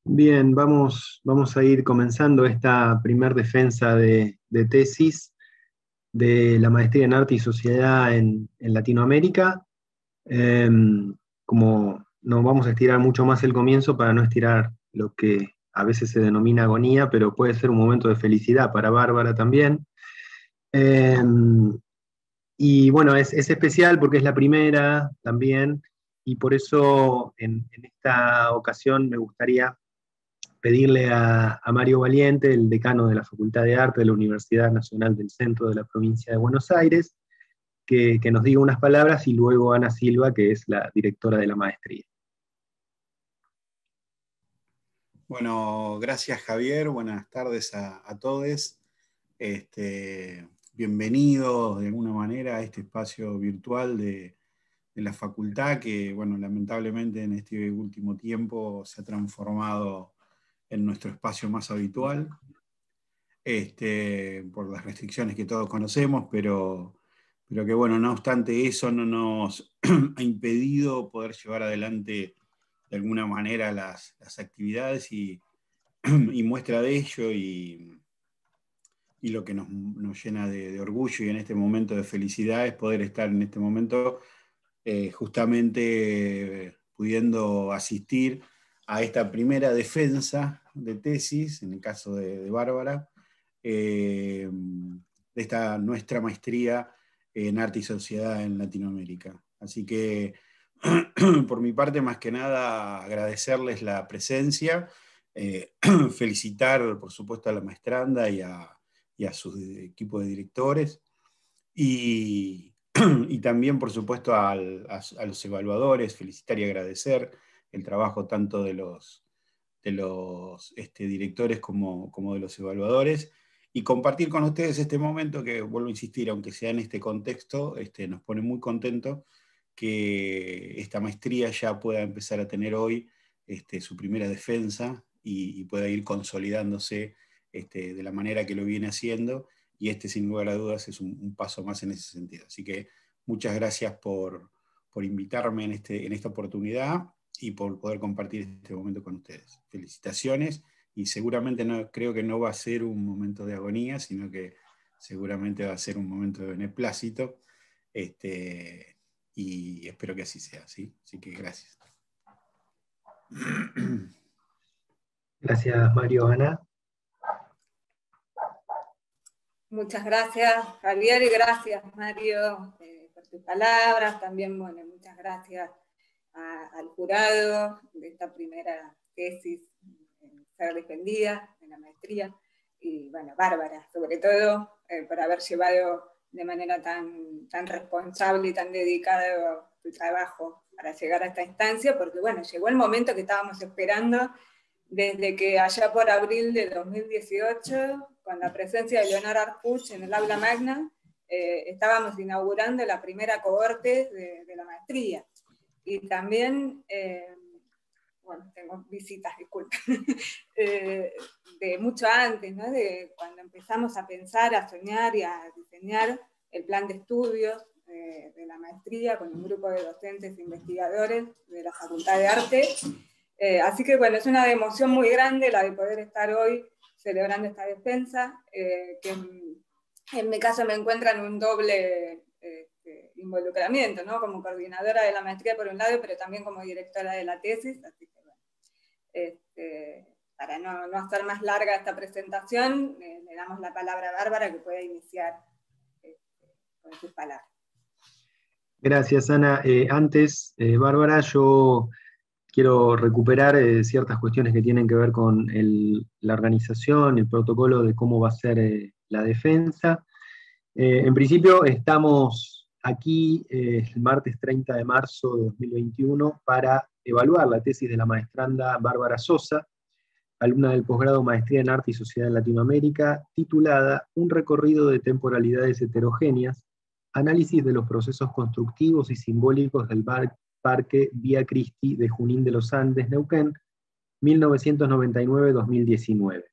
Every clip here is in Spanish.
Bien, vamos a ir comenzando esta primer defensa de tesis de la maestría en Arte y Sociedad en Latinoamérica. Eh, Como no vamos a estirar mucho más el comienzo para no estirar lo que a veces se denomina agonía, pero puede ser un momento de felicidad para Bárbara también. Eh, y bueno, es especial porque es la primera también, y por eso en esta ocasión me gustaría pedirle a Mario Valiente, el decano de la Facultad de Arte de la Universidad Nacional del Centro de la Provincia de Buenos Aires, que nos diga unas palabras, y luego Ana Silva, que es la directora de la maestría. Bueno, gracias Javier, buenas tardes a todos. Bienvenidos de alguna manera a este espacio virtual de la facultad que, bueno, lamentablemente en este último tiempo se ha transformado en nuestro espacio más habitual, por las restricciones que todos conocemos, pero que, bueno, no obstante eso no nos ha impedido poder llevar adelante de alguna manera las actividades y muestra de ello y lo que nos llena de orgullo y en este momento de felicidad es poder estar en este momento justamente pudiendo asistir a esta primera defensa de tesis, en el caso de Bárbara, de esta nuestra maestría en Arte y Sociedad en Latinoamérica. Así que, por mi parte, más que nada, agradecerles la presencia, felicitar, por supuesto, a la maestranda y a su equipo de directores, y también, por supuesto, a los evaluadores, felicitar y agradecer el trabajo tanto de los directores como de los evaluadores, y compartir con ustedes este momento que, vuelvo a insistir, aunque sea en este contexto, nos pone muy contentos que esta maestría ya pueda empezar a tener hoy su primera defensa y pueda ir consolidándose de la manera que lo viene haciendo, y sin lugar a dudas es un paso más en ese sentido. Así que muchas gracias por invitarme en esta oportunidad y por poder compartir este momento con ustedes. Felicitaciones, y seguramente creo que no va a ser un momento de agonía, sino que seguramente va a ser un momento de beneplácito, y espero que así sea, ¿sí? Así que gracias. Gracias, Mario. Ana. Muchas gracias, Javier, y gracias, Mario, por tus palabras. También, bueno, muchas gracias al jurado de esta primera tesis ser defendida en la maestría, y, bueno, Bárbara, sobre todo, por haber llevado de manera tan responsable y tan dedicada tu trabajo para llegar a esta instancia, porque, bueno, llegó el momento que estábamos esperando desde que allá por abril de 2018, con la presencia de Leonor Arpuch en el aula magna, estábamos inaugurando la primera cohorte de la maestría. Y también, bueno, tengo visitas, disculpen, de mucho antes, ¿no? De cuando empezamos a pensar, a soñar y a diseñar el plan de estudios de la maestría con un grupo de docentes e investigadores de la Facultad de Arte. Así que, bueno, es una emoción muy grande la de poder estar hoy celebrando esta defensa, que en mi caso me encuentra en un doble involucramiento, ¿no? Como coordinadora de la maestría por un lado, pero también como directora de la tesis. Así que, bueno, para no hacer más larga esta presentación, le damos la palabra a Bárbara, que pueda iniciar con sus palabras. Gracias, Ana. Antes, Bárbara, yo quiero recuperar ciertas cuestiones que tienen que ver con la organización, el protocolo de cómo va a ser la defensa. En principio, estamos aquí el martes 30 de marzo de 2021 para evaluar la tesis de la maestranda Bárbara Sosa, alumna del posgrado Maestría en Arte y Sociedad en Latinoamérica, titulada Un recorrido de temporalidades heterogéneas, análisis de los procesos constructivos y simbólicos del Parque Vía Cristy de Junín de los Andes, Neuquén, 1999-2019.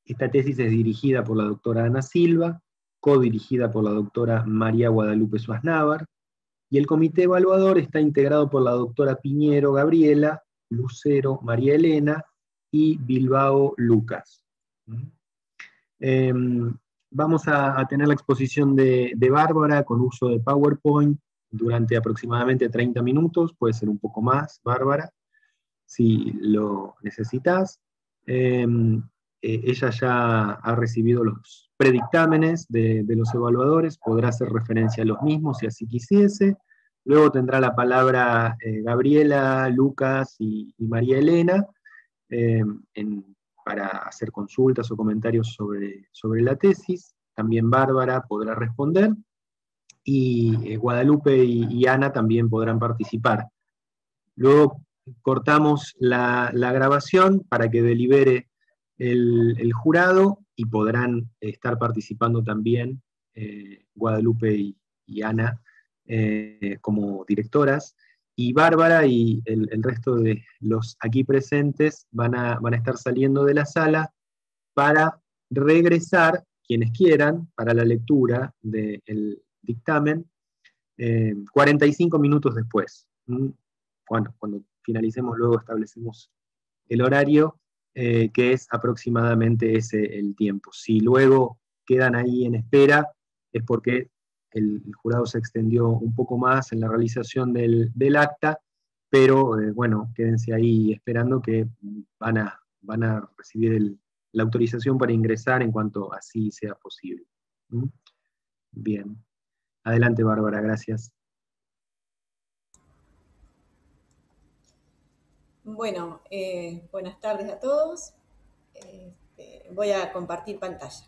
Esta tesis es dirigida por la doctora Ana Silva, codirigida por la doctora María Guadalupe Suaznávar, y el comité evaluador está integrado por la doctora Piñero Gabriela, Lucero María Elena y Bilbao Lucas. Vamos a tener la exposición de Bárbara con uso de PowerPoint durante aproximadamente 30 minutos, puede ser un poco más, Bárbara, si lo necesitas. Ella ya ha recibido los predictámenes de los evaluadores, podrá hacer referencia a los mismos si así quisiese. Luego tendrá la palabra Gabriela, Lucas y María Elena para hacer consultas o comentarios sobre la tesis. También Bárbara podrá responder, y Guadalupe y Ana también podrán participar. Luego cortamos la grabación para que delibere el jurado, y podrán estar participando también Guadalupe y Ana como directoras, y Bárbara y el resto de los aquí presentes van a estar saliendo de la sala para regresar, quienes quieran, para la lectura del dictamen 45 minutos después. Bueno, cuando finalicemos luego establecemos el horario, que es aproximadamente ese el tiempo. Si luego quedan ahí en espera, es porque el jurado se extendió un poco más en la realización del acta, pero bueno, quédense ahí esperando que van a recibir la autorización para ingresar en cuanto así sea posible. Bien. Adelante, Bárbara, gracias. Bueno, buenas tardes a todos. Voy a compartir pantalla.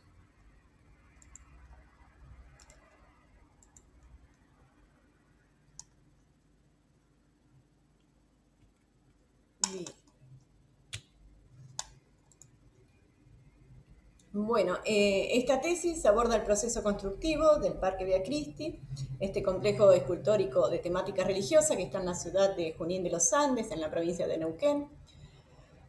Bien. Bueno, esta tesis aborda el proceso constructivo del Parque Vía Cristy, este complejo escultórico de temática religiosa que está en la ciudad de Junín de los Andes, en la provincia de Neuquén,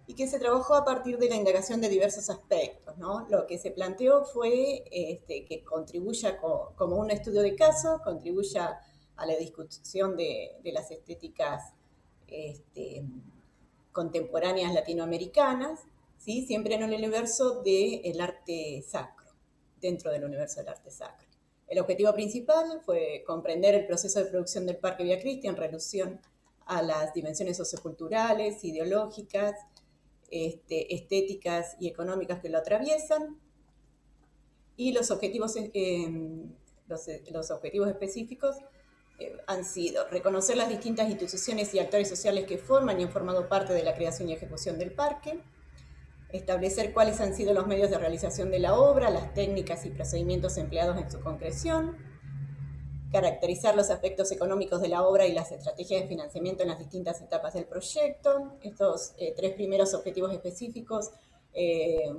y que se trabajó a partir de la indagación de diversos aspectos, ¿no? Lo que se planteó fue que contribuya como un estudio de caso, contribuya a la discusión de las estéticas contemporáneas latinoamericanas, ¿sí? Siempre en el universo del arte sacro, dentro del universo del arte sacro. El objetivo principal fue comprender el proceso de producción del Parque Vía Cristy en relación a las dimensiones socioculturales, ideológicas, estéticas y económicas que lo atraviesan, y los objetivos específicos han sido reconocer las distintas instituciones y actores sociales que forman y han formado parte de la creación y ejecución del parque, establecer cuáles han sido los medios de realización de la obra, las técnicas y procedimientos empleados en su concreción, caracterizar los aspectos económicos de la obra y las estrategias de financiamiento en las distintas etapas del proyecto. Estos tres primeros objetivos específicos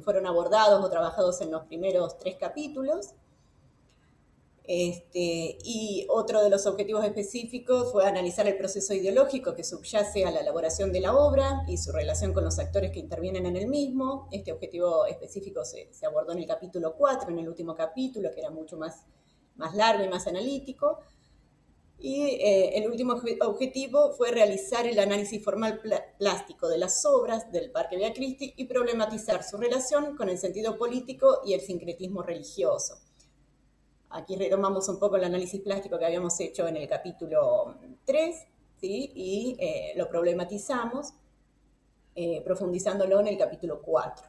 fueron abordados o trabajados en los primeros 3 capítulos. Y otro de los objetivos específicos fue analizar el proceso ideológico que subyace a la elaboración de la obra y su relación con los actores que intervienen en el mismo. Este objetivo específico se abordó en el capítulo 4, en el último capítulo, que era mucho más largo y más analítico. Y el último objetivo fue realizar el análisis formal plástico de las obras del Parque Vía Cristy y problematizar su relación con el sentido político y el sincretismo religioso. Aquí retomamos un poco el análisis plástico que habíamos hecho en el capítulo 3, ¿sí? Y lo problematizamos profundizándolo en el capítulo 4.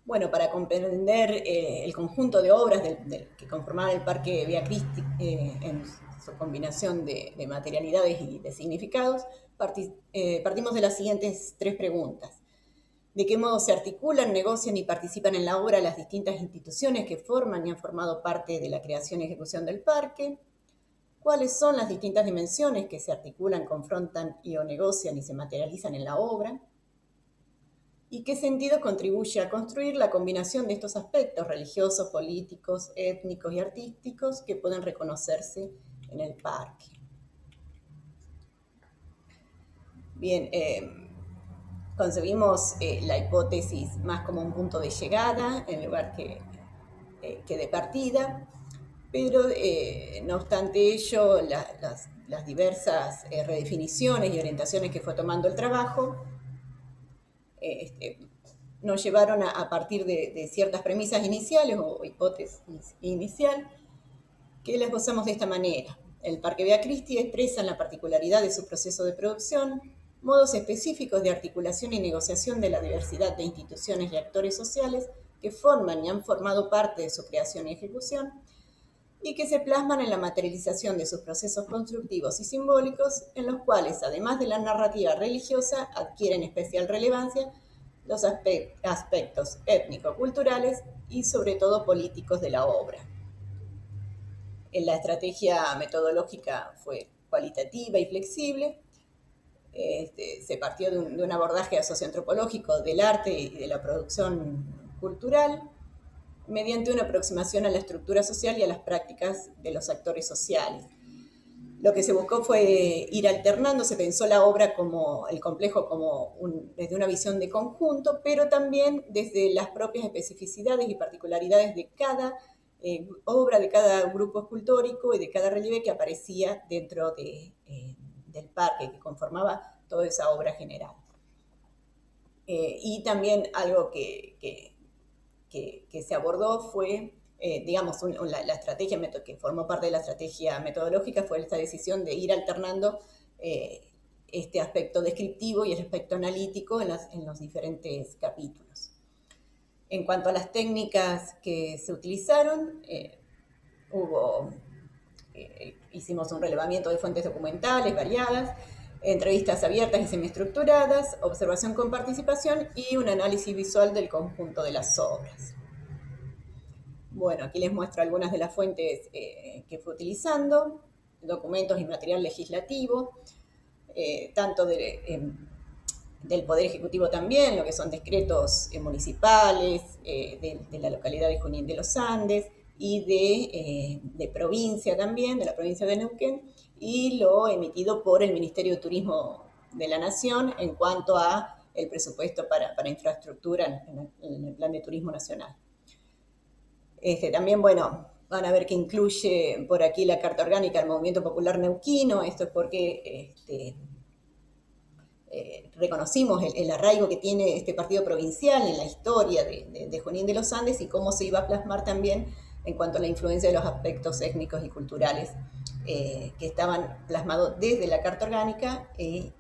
Bueno, para comprender el conjunto de obras que conformaban el Parque Vía Cristy en su combinación de materialidades y de significados, partimos de las siguientes 3 preguntas. ¿De qué modo se articulan, negocian y participan en la obra las distintas instituciones que forman y han formado parte de la creación y ejecución del parque? ¿Cuáles son las distintas dimensiones que se articulan, confrontan y o negocian y se materializan en la obra? ¿Y qué sentido contribuye a construir la combinación de estos aspectos religiosos, políticos, étnicos y artísticos que pueden reconocerse en el parque? Bien, concebimos la hipótesis más como un punto de llegada en lugar que de partida, pero no obstante ello, las diversas redefiniciones y orientaciones que fue tomando el trabajo nos llevaron a partir de ciertas premisas iniciales o hipótesis inicial, que las esbozamos de esta manera. El Parque Vía Cristina expresa en la particularidad de su proceso de producción modos específicos de articulación y negociación de la diversidad de instituciones y actores sociales que forman y han formado parte de su creación y ejecución, y que se plasman en la materialización de sus procesos constructivos y simbólicos, en los cuales, además de la narrativa religiosa, adquieren especial relevancia los aspectos étnico-culturales y sobre todo políticos de la obra. La estrategia metodológica fue cualitativa y flexible. Se partió de un abordaje socioantropológico del arte y de la producción cultural, mediante una aproximación a la estructura social y a las prácticas de los actores sociales. Lo que se buscó fue ir alternando, se pensó la obra como el complejo como desde una visión de conjunto, pero también desde las propias especificidades y particularidades de cada obra, de cada grupo escultórico y de cada relieve que aparecía dentro del parque, que conformaba toda esa obra general. Y también algo que se abordó fue, la estrategia que formó parte de la estrategia metodológica fue esta decisión de ir alternando este aspecto descriptivo y el aspecto analítico en los diferentes capítulos. En cuanto a las técnicas que se utilizaron, hicimos un relevamiento de fuentes documentales variadas, entrevistas abiertas y semiestructuradas, observación con participación y un análisis visual del conjunto de las obras. Bueno, aquí les muestro algunas de las fuentes que fue utilizando, documentos y material legislativo, tanto del Poder Ejecutivo también, lo que son decretos municipales de la localidad de Junín de los Andes y de provincia también, de la provincia de Neuquén, y lo emitido por el Ministerio de Turismo de la Nación en cuanto a el presupuesto para infraestructura en el Plan de Turismo Nacional. También, bueno, van a ver que incluye por aquí la Carta Orgánica del Movimiento Popular Neuquino. Esto es porque reconocimos el arraigo que tiene este partido provincial en la historia de Junín de los Andes y cómo se iba a plasmar también en cuanto a la influencia de los aspectos étnicos y culturales que estaban plasmados desde la Carta Orgánica y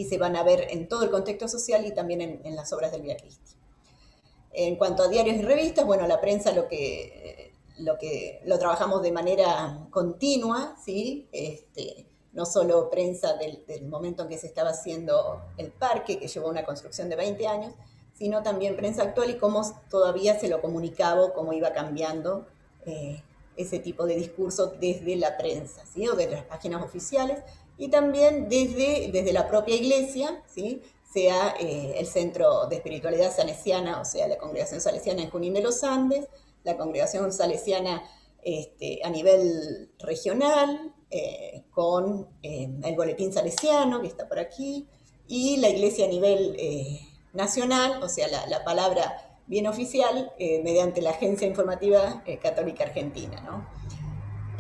se van a ver en todo el contexto social y también en las obras del Vía Cristina. En cuanto a diarios y revistas, bueno, la prensa lo trabajamos de manera continua, ¿sí? No solo prensa del momento en que se estaba haciendo el parque, que llevó una construcción de 20 años, sino también prensa actual y cómo todavía se lo comunicaba, cómo iba cambiando ese tipo de discurso desde la prensa, ¿sí? O desde las páginas oficiales, y también desde la propia iglesia, ¿sí? Sea el Centro de Espiritualidad Salesiana, o sea, la Congregación Salesiana en Junín de los Andes, la Congregación Salesiana a nivel regional, con el Boletín Salesiano, que está por aquí, y la Iglesia a nivel nacional, o sea, la palabra bien oficial, mediante la Agencia Informativa Católica Argentina, ¿no?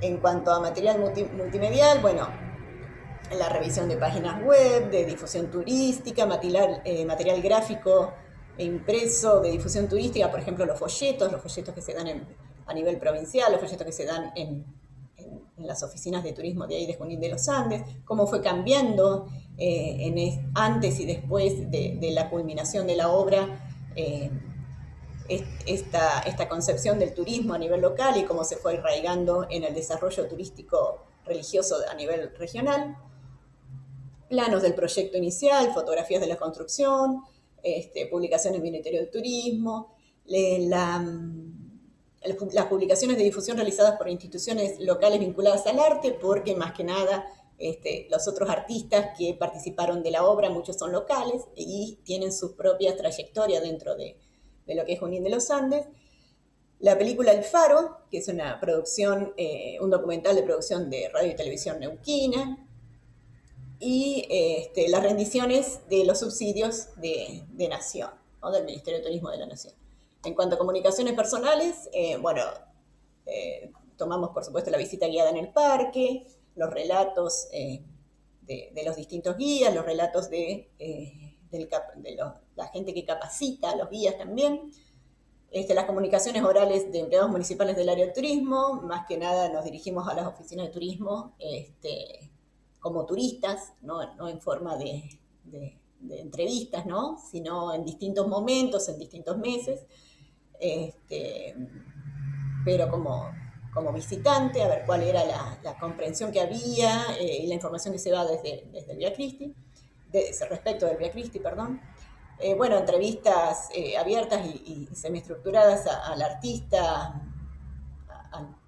En cuanto a material multimedial, bueno, la revisión de páginas web, de difusión turística, material gráfico e impreso de difusión turística, por ejemplo, los folletos que se dan a nivel provincial, los folletos que se dan en las oficinas de turismo de ahí de Junín de los Andes, cómo fue cambiando antes y después de la culminación de la obra esta concepción del turismo a nivel local y cómo se fue arraigando en el desarrollo turístico religioso a nivel regional. Planos del proyecto inicial, fotografías de la construcción, publicaciones del Ministerio de Turismo, las publicaciones de difusión realizadas por instituciones locales vinculadas al arte, porque más que nada los otros artistas que participaron de la obra, muchos son locales y tienen su propia trayectoria dentro de lo que es Junín de los Andes. La película El Faro, que es una producción, un documental de producción de radio y televisión neuquina, y las rendiciones de los subsidios de Nación, ¿no? Del Ministerio de Turismo de la Nación. En cuanto a comunicaciones personales, tomamos, por supuesto, la visita guiada en el parque, los relatos de los distintos guías, los relatos de la gente que capacita, los guías también. Las comunicaciones orales de empleados municipales del área de turismo, más que nada nos dirigimos a las oficinas de turismo como turistas, no en forma de entrevistas, ¿no? Sino en distintos momentos, en distintos meses, pero como visitante, a ver cuál era la comprensión que había y la información que se va desde el Vía Cristis, respecto del Vía Cristis, perdón. Bueno, entrevistas abiertas y semiestructuradas al artista,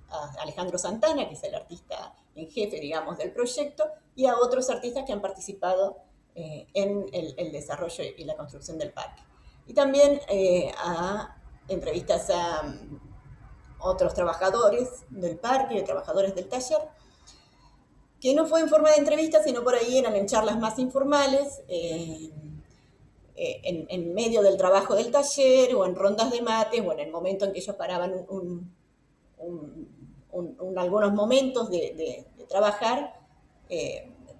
a Alejandro Santana, que es el artista en jefe, digamos, del proyecto, y a otros artistas que han participado en el desarrollo y la construcción del parque. Y también a entrevistas a otros trabajadores del parque, trabajadores del taller, que no fue en forma de entrevista, sino por ahí eran en charlas más informales, en medio del trabajo del taller, o en rondas de mates, o en el momento en que ellos paraban algunos momentos de trabajar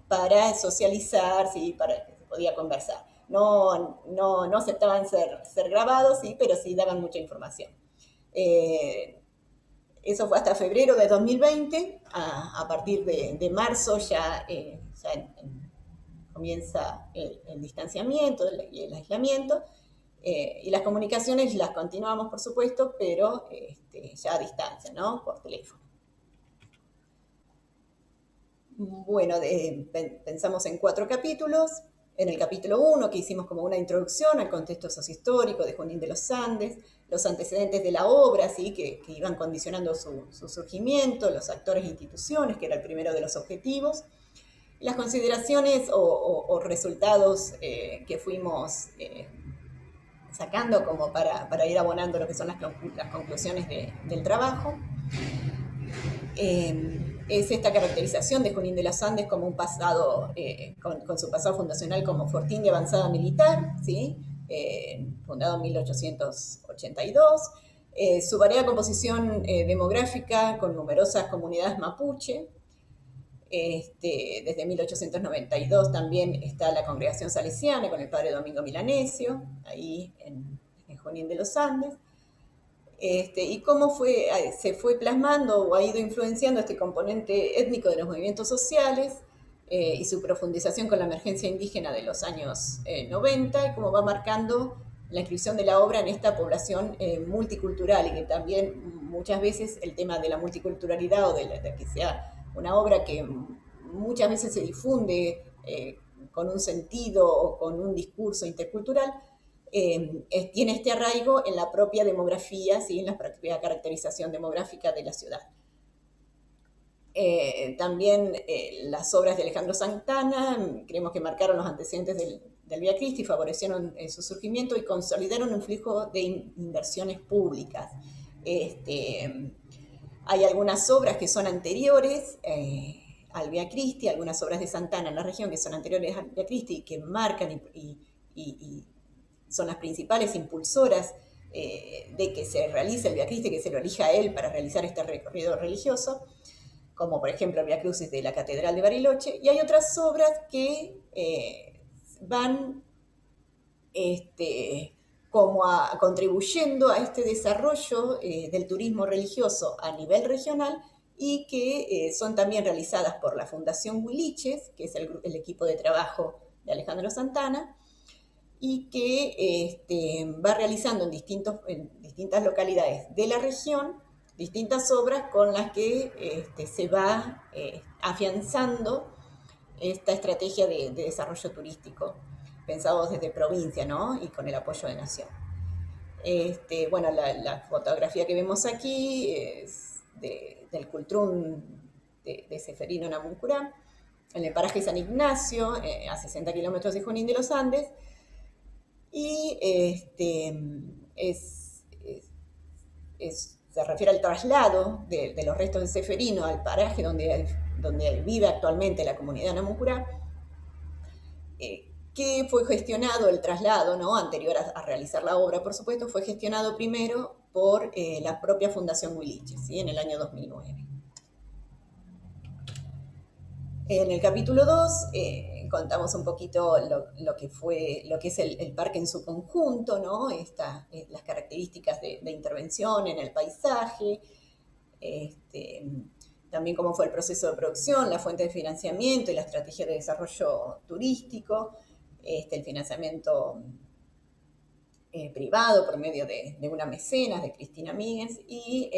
para socializar, ¿sí? Para que se podía conversar. No aceptaban ser grabados, ¿sí? Pero sí daban mucha información. Eso fue hasta febrero de 2020. A partir de marzo ya comienza el distanciamiento y el aislamiento, y las comunicaciones las continuamos, por supuesto, pero ya a distancia, ¿no? Por teléfono. Bueno, pensamos en 4 capítulos. En el capítulo 1, que hicimos como una introducción al contexto sociohistórico de Junín de los Andes, los antecedentes de la obra, ¿sí? que iban condicionando su surgimiento, los actores e instituciones, que era el primero de los objetivos, las consideraciones o resultados que fuimos sacando como para ir abonando lo que son las conclusiones del trabajo. Es esta caracterización de Junín de los Andes como un pasado, con su pasado fundacional como fortín de avanzada militar, ¿sí? Fundado en 1882, su variada composición demográfica con numerosas comunidades mapuche. Desde 1892 también está la congregación salesiana con el padre Domingo Milanesio, ahí en Junín de los Andes. Y cómo se fue plasmando o ha ido influenciando este componente étnico de los movimientos sociales y su profundización con la emergencia indígena de los años 90, y cómo va marcando la inscripción de la obra en esta población multicultural, y que también muchas veces el tema de la multiculturalidad o de que sea una obra que muchas veces se difunde con un sentido o con un discurso intercultural, tiene este arraigo en la propia demografía, ¿sí? En la propia caracterización demográfica de la ciudad. También las obras de Alejandro Santana, creemos que marcaron los antecedentes del Vía Cristis, favorecieron su surgimiento y consolidaron un flujo de inversiones públicas. Hay algunas obras que son anteriores al Vía Cristis, algunas obras de Santana en la región que son anteriores al Vía Cristis, que marcan y son las principales impulsoras de que se realice el Vía Cristis, que se lo elija a él para realizar este recorrido religioso, como por ejemplo el Vía Crucis de la Catedral de Bariloche. Y hay otras obras que van contribuyendo a este desarrollo del turismo religioso a nivel regional, y que son también realizadas por la Fundación Huiliches, que es el equipo de trabajo de Alejandro Santana, y que va realizando en distintas localidades de la región distintas obras con las que se va afianzando esta estrategia de desarrollo turístico, pensado desde provincia, ¿no? Y con el apoyo de Nación. Bueno, la fotografía que vemos aquí es del Cultrún de Ceferino Namuncurá, en el paraje San Ignacio, a 60 kilómetros de Junín de los Andes, y se refiere al traslado de los restos de Ceferino al paraje donde vive actualmente la comunidad Namuncurá, que fue gestionado el traslado, ¿no? Anterior a realizar la obra, por supuesto, fue gestionado primero por la propia Fundación Huiliches, ¿sí? En el año 2009. En el capítulo 2, contamos un poquito lo que es el parque en su conjunto, ¿no? Las características de intervención en el paisaje, también cómo fue el proceso de producción, la fuente de financiamiento y la estrategia de desarrollo turístico, el financiamiento privado por medio de una mecenas, de Cristina Míguez, y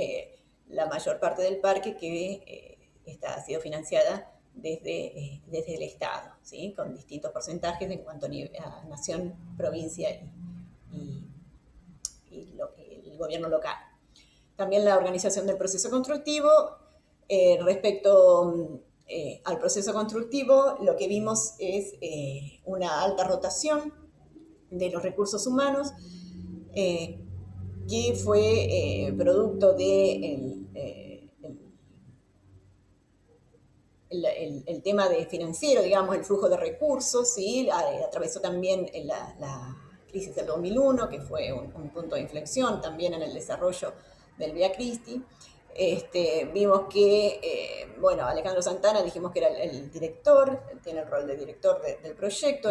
la mayor parte del parque que ha sido financiada desde el Estado, ¿sí? Con distintos porcentajes en cuanto a nación, provincia y el gobierno local. También la organización del proceso constructivo. Respecto al proceso constructivo, lo que vimos es una alta rotación de los recursos humanos, que fue producto de el tema financiero, digamos, el flujo de recursos, ¿sí? Atravesó también la crisis del 2001, que fue un punto de inflexión también en el desarrollo del Vía Cristis. Vimos que, bueno, Alejandro Santana, dijimos que era el director, tiene el rol de director del proyecto.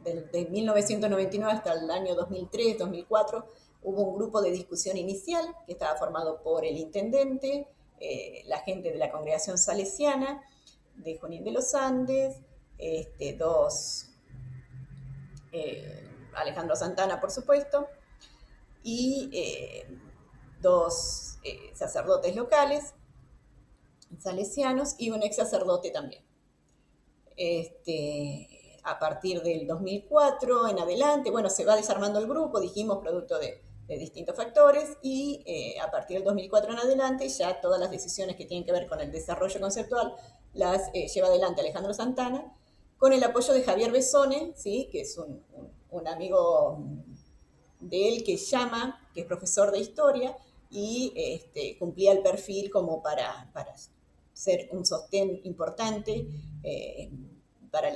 Desde 1999 hasta el año 2003, 2004, hubo un grupo de discusión inicial que estaba formado por el intendente, la gente de la congregación salesiana, de Junín de los Andes, Alejandro Santana, por supuesto, y dos sacerdotes locales, salesianos, y un ex sacerdote también. A partir del 2004 en adelante, bueno, se va desarmando el grupo, dijimos, producto de distintos factores, y a partir del 2004 en adelante ya todas las decisiones que tienen que ver con el desarrollo conceptual las lleva adelante Alejandro Santana, con el apoyo de Javier Besone, ¿sí? Que es un amigo de él que es profesor de historia, y cumplía el perfil como para ser un sostén importante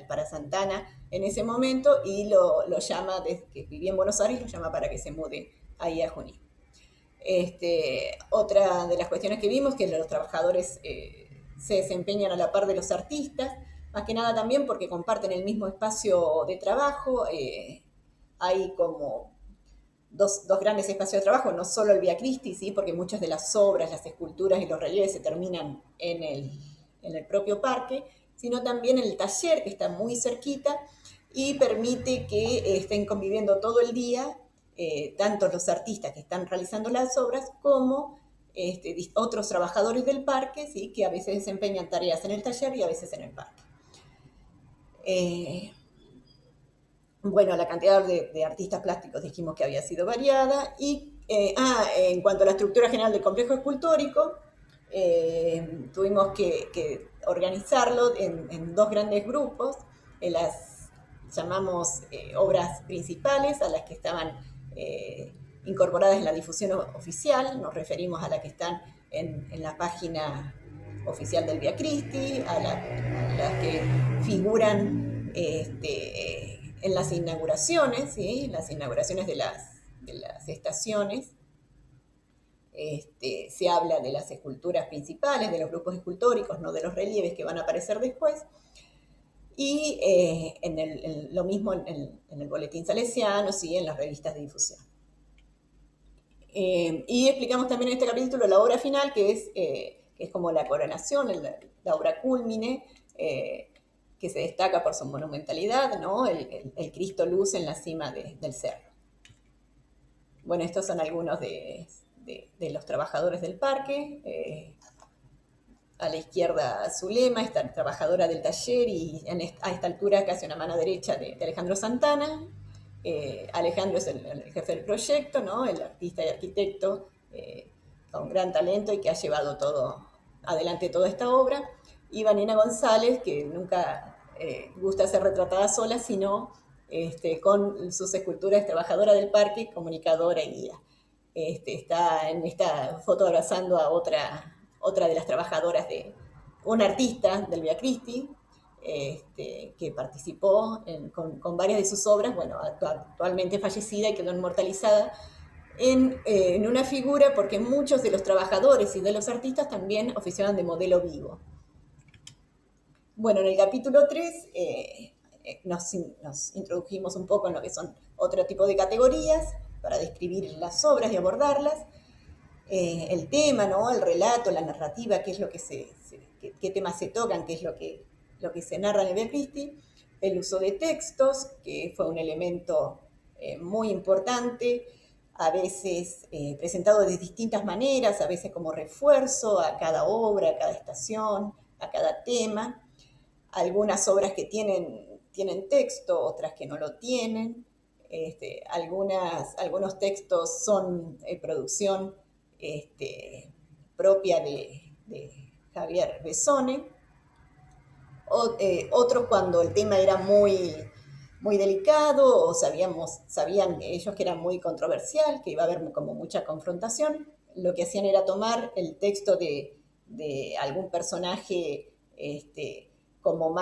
para Santana en ese momento, y lo llama, desde que vivía en Buenos Aires, lo llama para que se mude ahí a Junín. Otra de las cuestiones que vimos, que los trabajadores se desempeñan a la par de los artistas, más que nada también porque comparten el mismo espacio de trabajo. Hay como dos grandes espacios de trabajo, no solo el Vía Cristis, ¿sí? Porque muchas de las obras, las esculturas y los relieves se terminan en el propio parque, sino también el taller, que está muy cerquita y permite que estén conviviendo todo el día tanto los artistas que están realizando las obras como otros trabajadores del parque, ¿sí? Que a veces desempeñan tareas en el taller y a veces en el parque. Bueno, la cantidad de artistas plásticos dijimos que había sido variada. Y en cuanto a la estructura general del complejo escultórico, tuvimos que organizarlo en dos grandes grupos. Las llamamos obras principales, a las que estaban incorporadas en la difusión oficial. Nos referimos a las que están en la página oficial del Vía Cristis, a las que figuran en las inauguraciones, ¿sí? Las inauguraciones de las estaciones. Se habla de las esculturas principales, de los grupos escultóricos, no de los relieves que van a aparecer después. Y lo mismo en el boletín salesiano, ¿sí? En las revistas de difusión. Y explicamos también en este capítulo la obra final, que es como la coronación, la obra cúlmine, que se destaca por su monumentalidad, ¿no? El Cristo Luz en la cima del cerro. Bueno, estos son algunos de los trabajadores del parque. A la izquierda Zulema, esta trabajadora del taller, y a esta altura casi una mano derecha de Alejandro Santana. Alejandro es el jefe del proyecto, ¿no? El artista y arquitecto con gran talento y que ha llevado adelante toda esta obra. Y Vanina González, que nunca gusta ser retratada sola, sino con sus esculturas, trabajadora del parque, comunicadora y guía. Está en esta foto abrazando a otra de las trabajadoras una artista del Vía Cristis, que participó con varias de sus obras, bueno, actualmente fallecida y quedó inmortalizada en una figura, porque muchos de los trabajadores y de los artistas también oficiaban de modelo vivo. Bueno, en el capítulo 3 nos introdujimos un poco en lo que son otro tipo de categorías para describir las obras y abordarlas. El tema, ¿no? El relato, la narrativa, qué es lo que qué temas se tocan, qué es lo que se narra en el Vía Cristis. El uso de textos, que fue un elemento muy importante, a veces presentado de distintas maneras, a veces como refuerzo a cada obra, a cada estación, a cada tema. Algunas obras que tienen texto, otras que no lo tienen. Algunos textos son producción propia de Javier Bessone. Otros cuando el tema era muy, muy delicado o sabían ellos que era muy controversial, que iba a haber como mucha confrontación, lo que hacían era tomar el texto de algún personaje como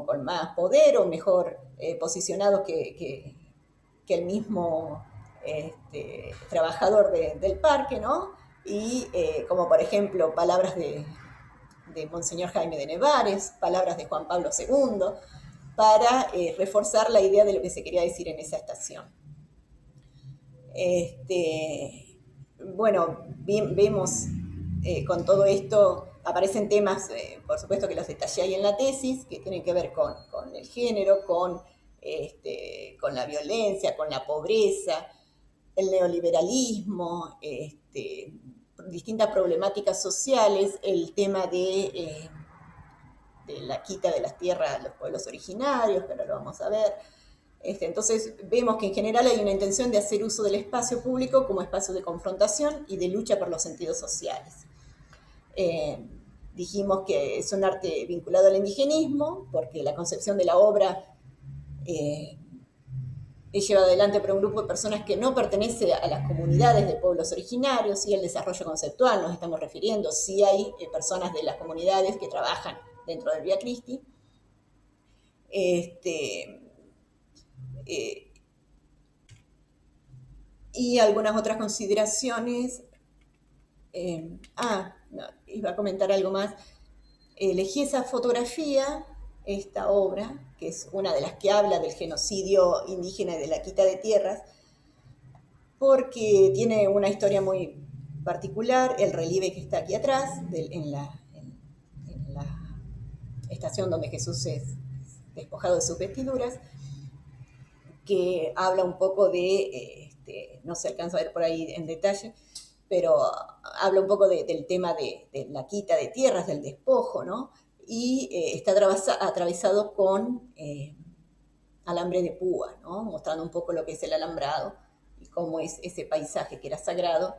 con más poder o mejor posicionado que el mismo trabajador del parque, ¿no? Y como por ejemplo palabras de Monseñor Jaime de Nevares, palabras de Juan Pablo II, para reforzar la idea de lo que se quería decir en esa estación. Bueno, vemos con todo esto, aparecen temas, por supuesto que los detallé ahí en la tesis, que tienen que ver con el género, con la violencia, con la pobreza, el neoliberalismo, distintas problemáticas sociales, el tema de la quita de las tierras a los pueblos originarios, que ahora lo vamos a ver. Entonces vemos que en general hay una intención de hacer uso del espacio público como espacio de confrontación y de lucha por los sentidos sociales. Dijimos que es un arte vinculado al indigenismo, porque la concepción de la obra es llevada adelante por un grupo de personas que no pertenece a las comunidades de pueblos originarios, y el desarrollo conceptual nos estamos refiriendo, sí hay personas de las comunidades que trabajan dentro del Vía Cristis. Y algunas otras consideraciones. Iba a comentar algo más. Elegí esa fotografía, esta obra, que es una de las que habla del genocidio indígena y de la quita de tierras, porque tiene una historia muy particular, el relieve que está aquí atrás, en la estación donde Jesús es despojado de sus vestiduras, que habla un poco de, no se alcanza a ver por ahí en detalle, pero habla un poco del tema de la quita de tierras, del despojo, ¿no? Y está atravesado con alambre de púa, ¿no? Mostrando un poco lo que es el alambrado y cómo es ese paisaje que era sagrado,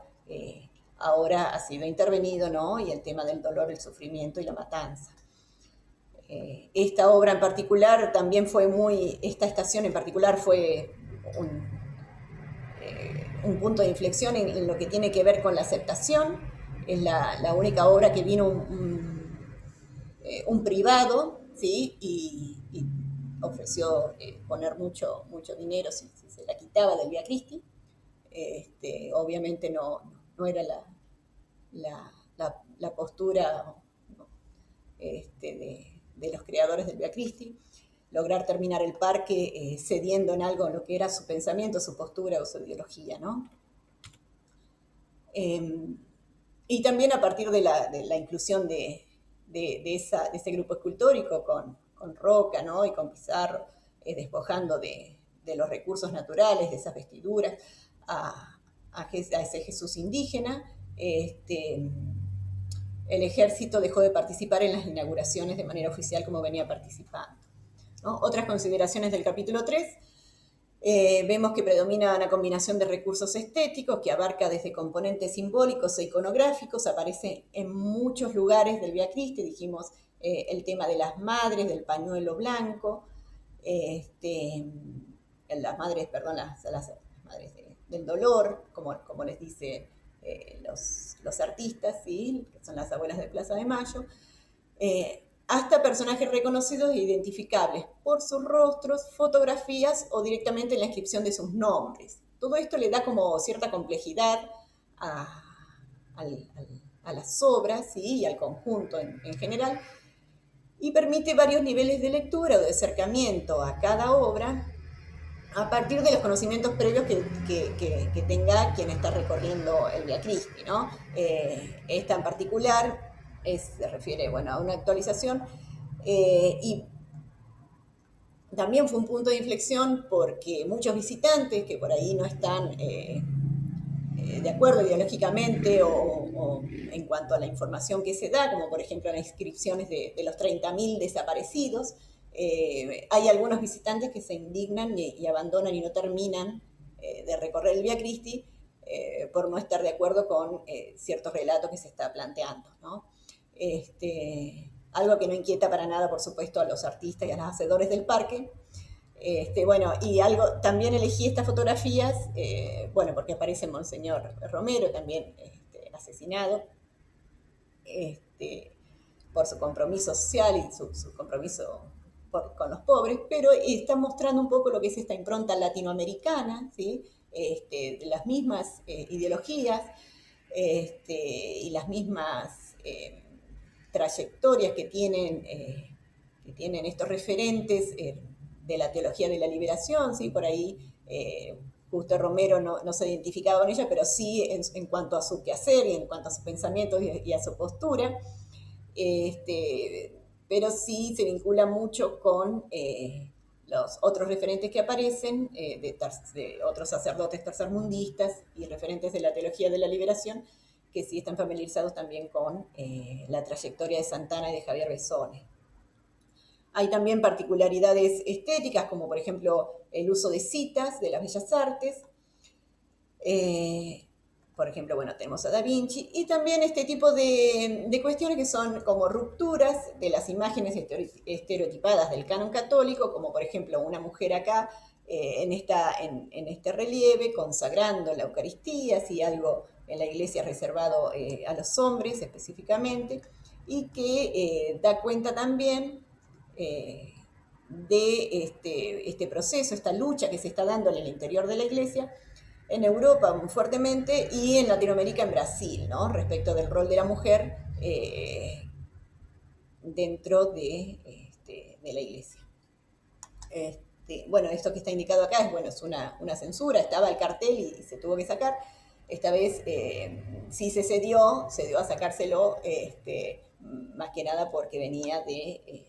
ahora ha sido intervenido, ¿no? Y el tema del dolor, el sufrimiento y la matanza. Esta obra en particular también esta estación en particular fue un punto de inflexión en lo que tiene que ver con la aceptación. Es la única obra que vino un privado, ¿sí? Y ofreció poner mucho dinero si se la quitaba del Vía Cristis. Obviamente no era la postura, ¿no? de los creadores del Vía Cristis, lograr terminar el parque cediendo en algo en lo que era su pensamiento, su postura o su ideología, ¿no? Y también a partir de la inclusión de ese grupo escultórico con Roca, ¿no? Y con Pizarro, despojando de los recursos naturales, de esas vestiduras, a ese Jesús indígena. El ejército dejó de participar en las inauguraciones de manera oficial como venía participando, ¿no? Otras consideraciones del capítulo 3. Vemos que predomina una combinación de recursos estéticos que abarca desde componentes simbólicos e iconográficos, aparece en muchos lugares del Vía Cristis. Dijimos el tema de las madres, del pañuelo blanco, las madres del dolor, como les dice los artistas, ¿sí? Que son las abuelas de Plaza de Mayo, hasta personajes reconocidos e identificables por sus rostros, fotografías o directamente en la inscripción de sus nombres. Todo esto le da como cierta complejidad a las obras, ¿sí? Y al conjunto en general, y permite varios niveles de lectura o de acercamiento a cada obra a partir de los conocimientos previos que tenga quien está recorriendo el Vía Crispi, ¿no? Esta en particular se refiere, bueno, a una actualización y también fue un punto de inflexión porque muchos visitantes que por ahí no están de acuerdo ideológicamente o en cuanto a la información que se da, como por ejemplo las inscripciones de los 30.000 desaparecidos, hay algunos visitantes que se indignan y abandonan y no terminan de recorrer el Vía Crispi por no estar de acuerdo con ciertos relatos que se está planteando, ¿no? Algo que no inquieta para nada, por supuesto, a los artistas y a los hacedores del parque. Bueno, y algo, también elegí estas fotografías, bueno, porque aparece Monseñor Romero, también asesinado, por su compromiso social y su compromiso con los pobres, pero está mostrando un poco lo que es esta impronta latinoamericana, ¿sí? De las mismas ideologías y las mismas trayectorias que tienen estos referentes de la teología de la liberación, ¿sí? Por ahí Justo Romero no se identificaba con ella, pero sí en cuanto a su quehacer y en cuanto a sus pensamientos y a su postura, pero sí se vincula mucho con los otros referentes que aparecen, de otros sacerdotes tercermundistas y referentes de la teología de la liberación, que sí están familiarizados también con la trayectoria de Santana y de Javier Besone. Hay también particularidades estéticas, como por ejemplo el uso de citas de las bellas artes. Por ejemplo, bueno, tenemos a Da Vinci, y también este tipo de cuestiones que son como rupturas de las imágenes estereotipadas del canon católico, como por ejemplo una mujer acá en este relieve consagrando la Eucaristía, así algo en la iglesia reservado a los hombres específicamente, y que da cuenta también de este proceso, esta lucha que se está dando en el interior de la iglesia, en Europa muy fuertemente y en Latinoamérica, en Brasil, ¿no? Respecto del rol de la mujer dentro de la iglesia. Bueno, esto que está indicado acá es una censura, estaba el cartel y se tuvo que sacar. Esta vez sí se dio a sacárselo, más que nada porque venía de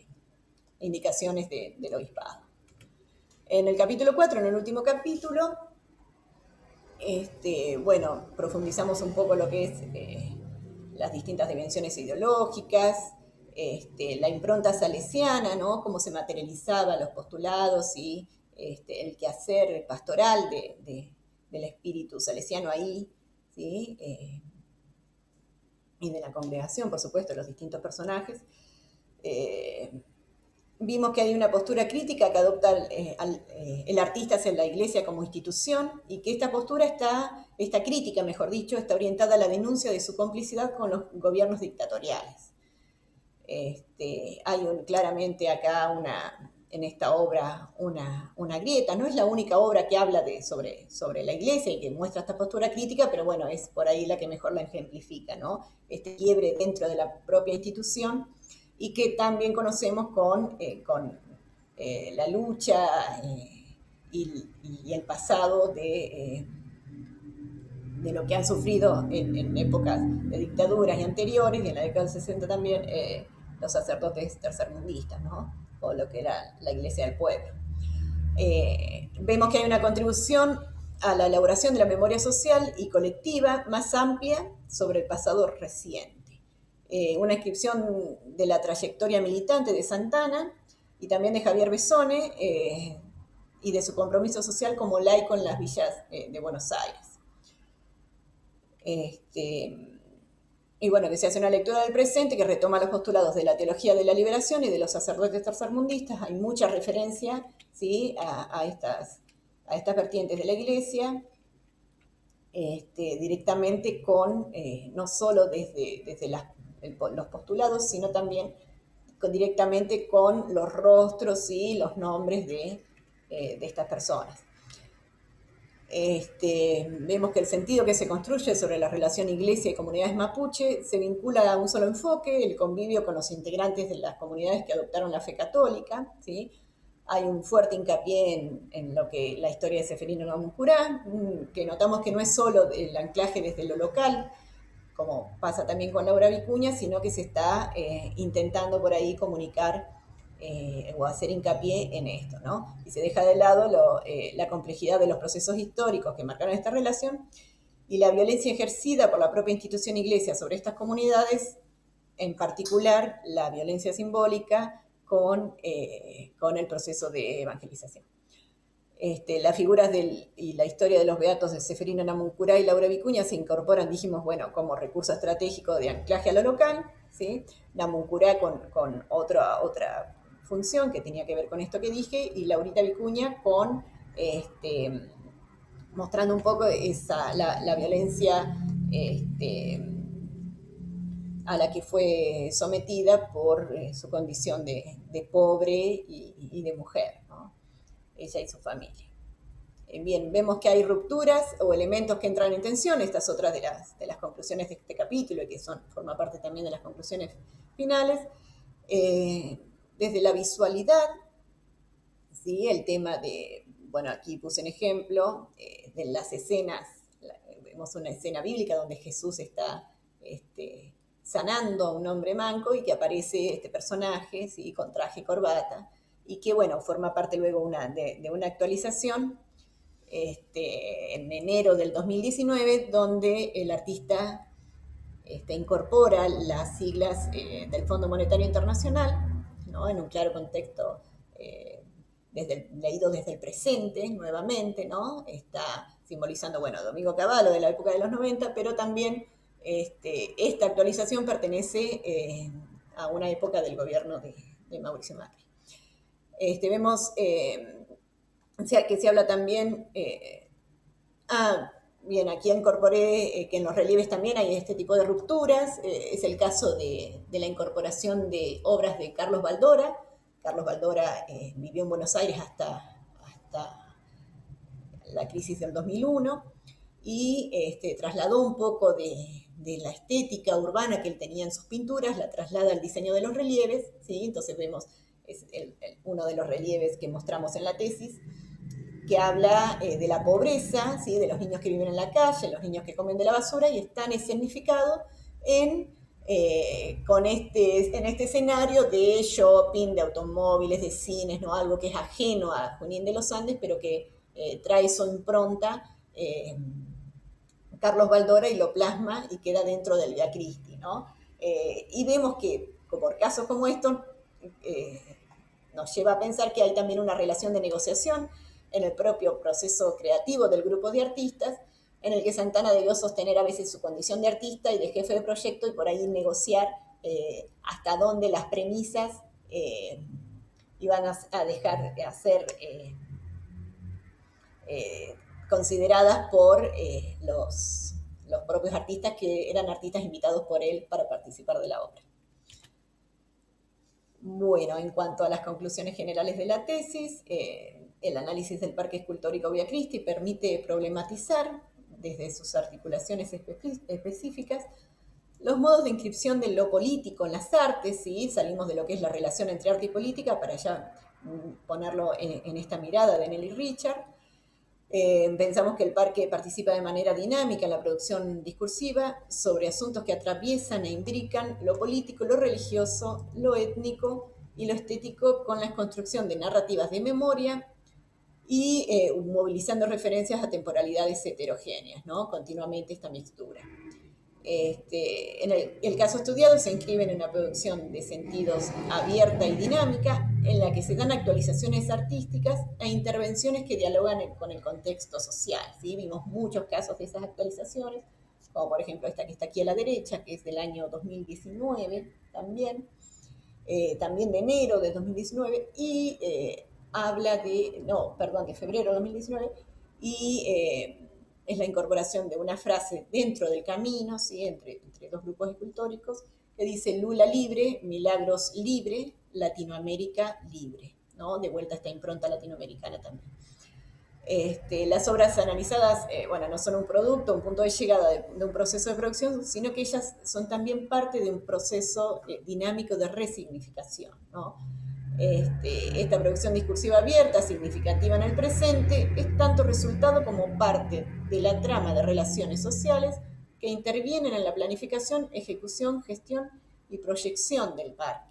indicaciones del obispado. En el capítulo 4, en el último capítulo, bueno, profundizamos un poco lo que es las distintas dimensiones ideológicas, la impronta salesiana, ¿no? Cómo se materializaban los postulados y el quehacer pastoral del espíritu salesiano ahí, ¿sí? Y de la congregación, por supuesto, los distintos personajes. Vimos que hay una postura crítica que adopta el artista hacia la iglesia como institución, y que esta postura esta crítica, mejor dicho, está orientada a la denuncia de su complicidad con los gobiernos dictatoriales. Hay claramente acá en esta obra una grieta. No es la única obra que habla sobre la iglesia y que muestra esta postura crítica, pero bueno, es por ahí la que mejor la ejemplifica, ¿no? Este quiebre dentro de la propia institución, y que también conocemos con la lucha y el pasado de lo que han sufrido en épocas de dictaduras y anteriores, y en la década del 60 también, los sacerdotes tercermundistas, ¿no? O lo que era la Iglesia del Pueblo. Vemos que hay una contribución a la elaboración de la memoria social y colectiva más amplia sobre el pasado reciente. Una inscripción de la trayectoria militante de Santana y también de Javier Besone y de su compromiso social como laico en las villas de Buenos Aires. Y bueno, que se hace una lectura del presente que retoma los postulados de la teología de la liberación y de los sacerdotes tercermundistas. Hay mucha referencia, ¿sí? a estas vertientes de la iglesia, directamente con, no solo desde los postulados, sino también directamente con los rostros y los nombres de estas personas. Vemos que el sentido que se construye sobre la relación iglesia y comunidades mapuche se vincula a un solo enfoque, el convivio con los integrantes de las comunidades que adoptaron la fe católica, ¿sí? Hay un fuerte hincapié en lo que la historia de Ceferino Namuncurá, que notamos que no es solo el anclaje desde lo local, como pasa también con Laura Vicuña, sino que se está intentando por ahí comunicar o hacer hincapié en esto, ¿no? Y se deja de lado la complejidad de los procesos históricos que marcaron esta relación y la violencia ejercida por la propia institución iglesia sobre estas comunidades, en particular la violencia simbólica con el proceso de evangelización. Las figuras y la historia de los beatos de Ceferino Namuncurá y Laura Vicuña se incorporan, dijimos, bueno, como recurso estratégico de anclaje a lo local, ¿sí? Namuncurá con otra función que tenía que ver con esto que dije, y Laurita Vicuña con, mostrando un poco la violencia a la que fue sometida por su condición de pobre y de mujer, ¿no? Ella y su familia. Bien, vemos que hay rupturas o elementos que entran en tensión. Esta es otra de las conclusiones de este capítulo y que forma parte también de las conclusiones finales. Desde la visualidad, ¿sí? El tema de, bueno, aquí puse un ejemplo de las escenas. Vemos una escena bíblica donde Jesús está sanando a un hombre manco y que aparece este personaje, ¿sí? Con traje y corbata, y que, bueno, forma parte luego de una actualización en enero del 2019, donde el artista incorpora las siglas del Fondo Monetario Internacional, ¿no? En un claro contexto leído desde el presente nuevamente, ¿no? Está simbolizando, bueno, Domingo Cavallo de la época de los 90, pero también esta actualización pertenece a una época del gobierno de Mauricio Macri. Vemos que se habla también, bien, aquí incorporé que en los relieves también hay este tipo de rupturas, es el caso de la incorporación de obras de Carlos Baldora. Carlos Baldora vivió en Buenos Aires hasta la crisis del 2001 y trasladó un poco de la estética urbana que él tenía en sus pinturas, la traslada al diseño de los relieves, ¿sí? Entonces vemos uno de los relieves que mostramos en la tesis, que habla de la pobreza, ¿sí? De los niños que viven en la calle, los niños que comen de la basura, y están escenificados en este escenario de shopping, de automóviles, de cines, ¿no? Algo que es ajeno a Junín de los Andes, pero que trae su impronta Carlos Baldora y lo plasma y queda dentro del Vía Christi, ¿no? Y vemos que por casos como estos nos lleva a pensar que hay también una relación de negociación en el propio proceso creativo del grupo de artistas, en el que Santana debió sostener a veces su condición de artista y de jefe de proyecto y por ahí negociar hasta dónde las premisas iban a dejar de ser consideradas por los propios artistas que eran artistas invitados por él para participar de la obra. Bueno, en cuanto a las conclusiones generales de la tesis, el análisis del Parque Escultórico Vía Christi permite problematizar, desde sus articulaciones específicas, los modos de inscripción de lo político en las artes, ¿sí? Salimos de lo que es la relación entre arte y política para ya ponerlo en esta mirada de Nelly Richard. Pensamos que el parque participa de manera dinámica en la producción discursiva sobre asuntos que atraviesan e imbrican lo político, lo religioso, lo étnico y lo estético con la construcción de narrativas de memoria y movilizando referencias a temporalidades heterogéneas, ¿no? Continuamente esta mixtura. En el caso estudiado se inscribe en una producción de sentidos abierta y dinámica en la que se dan actualizaciones artísticas e intervenciones que dialogan con el contexto social, ¿sí? Vimos muchos casos de esas actualizaciones, como por ejemplo esta que está aquí a la derecha, que es del año 2019 también de enero de 2019, y habla de febrero de 2019, y es la incorporación de una frase dentro del camino, ¿sí? entre dos grupos escultóricos, que dice Lula libre, Milagros libre, Latinoamérica libre, ¿no? De vuelta a esta impronta latinoamericana también. Las obras analizadas, no son un producto, un punto de llegada de un proceso de producción, sino que ellas son también parte de un proceso dinámico de resignificación, ¿no? Esta producción discursiva abierta, significativa en el presente, es tanto resultado como parte de la trama de relaciones sociales que intervienen en la planificación, ejecución, gestión y proyección del parque.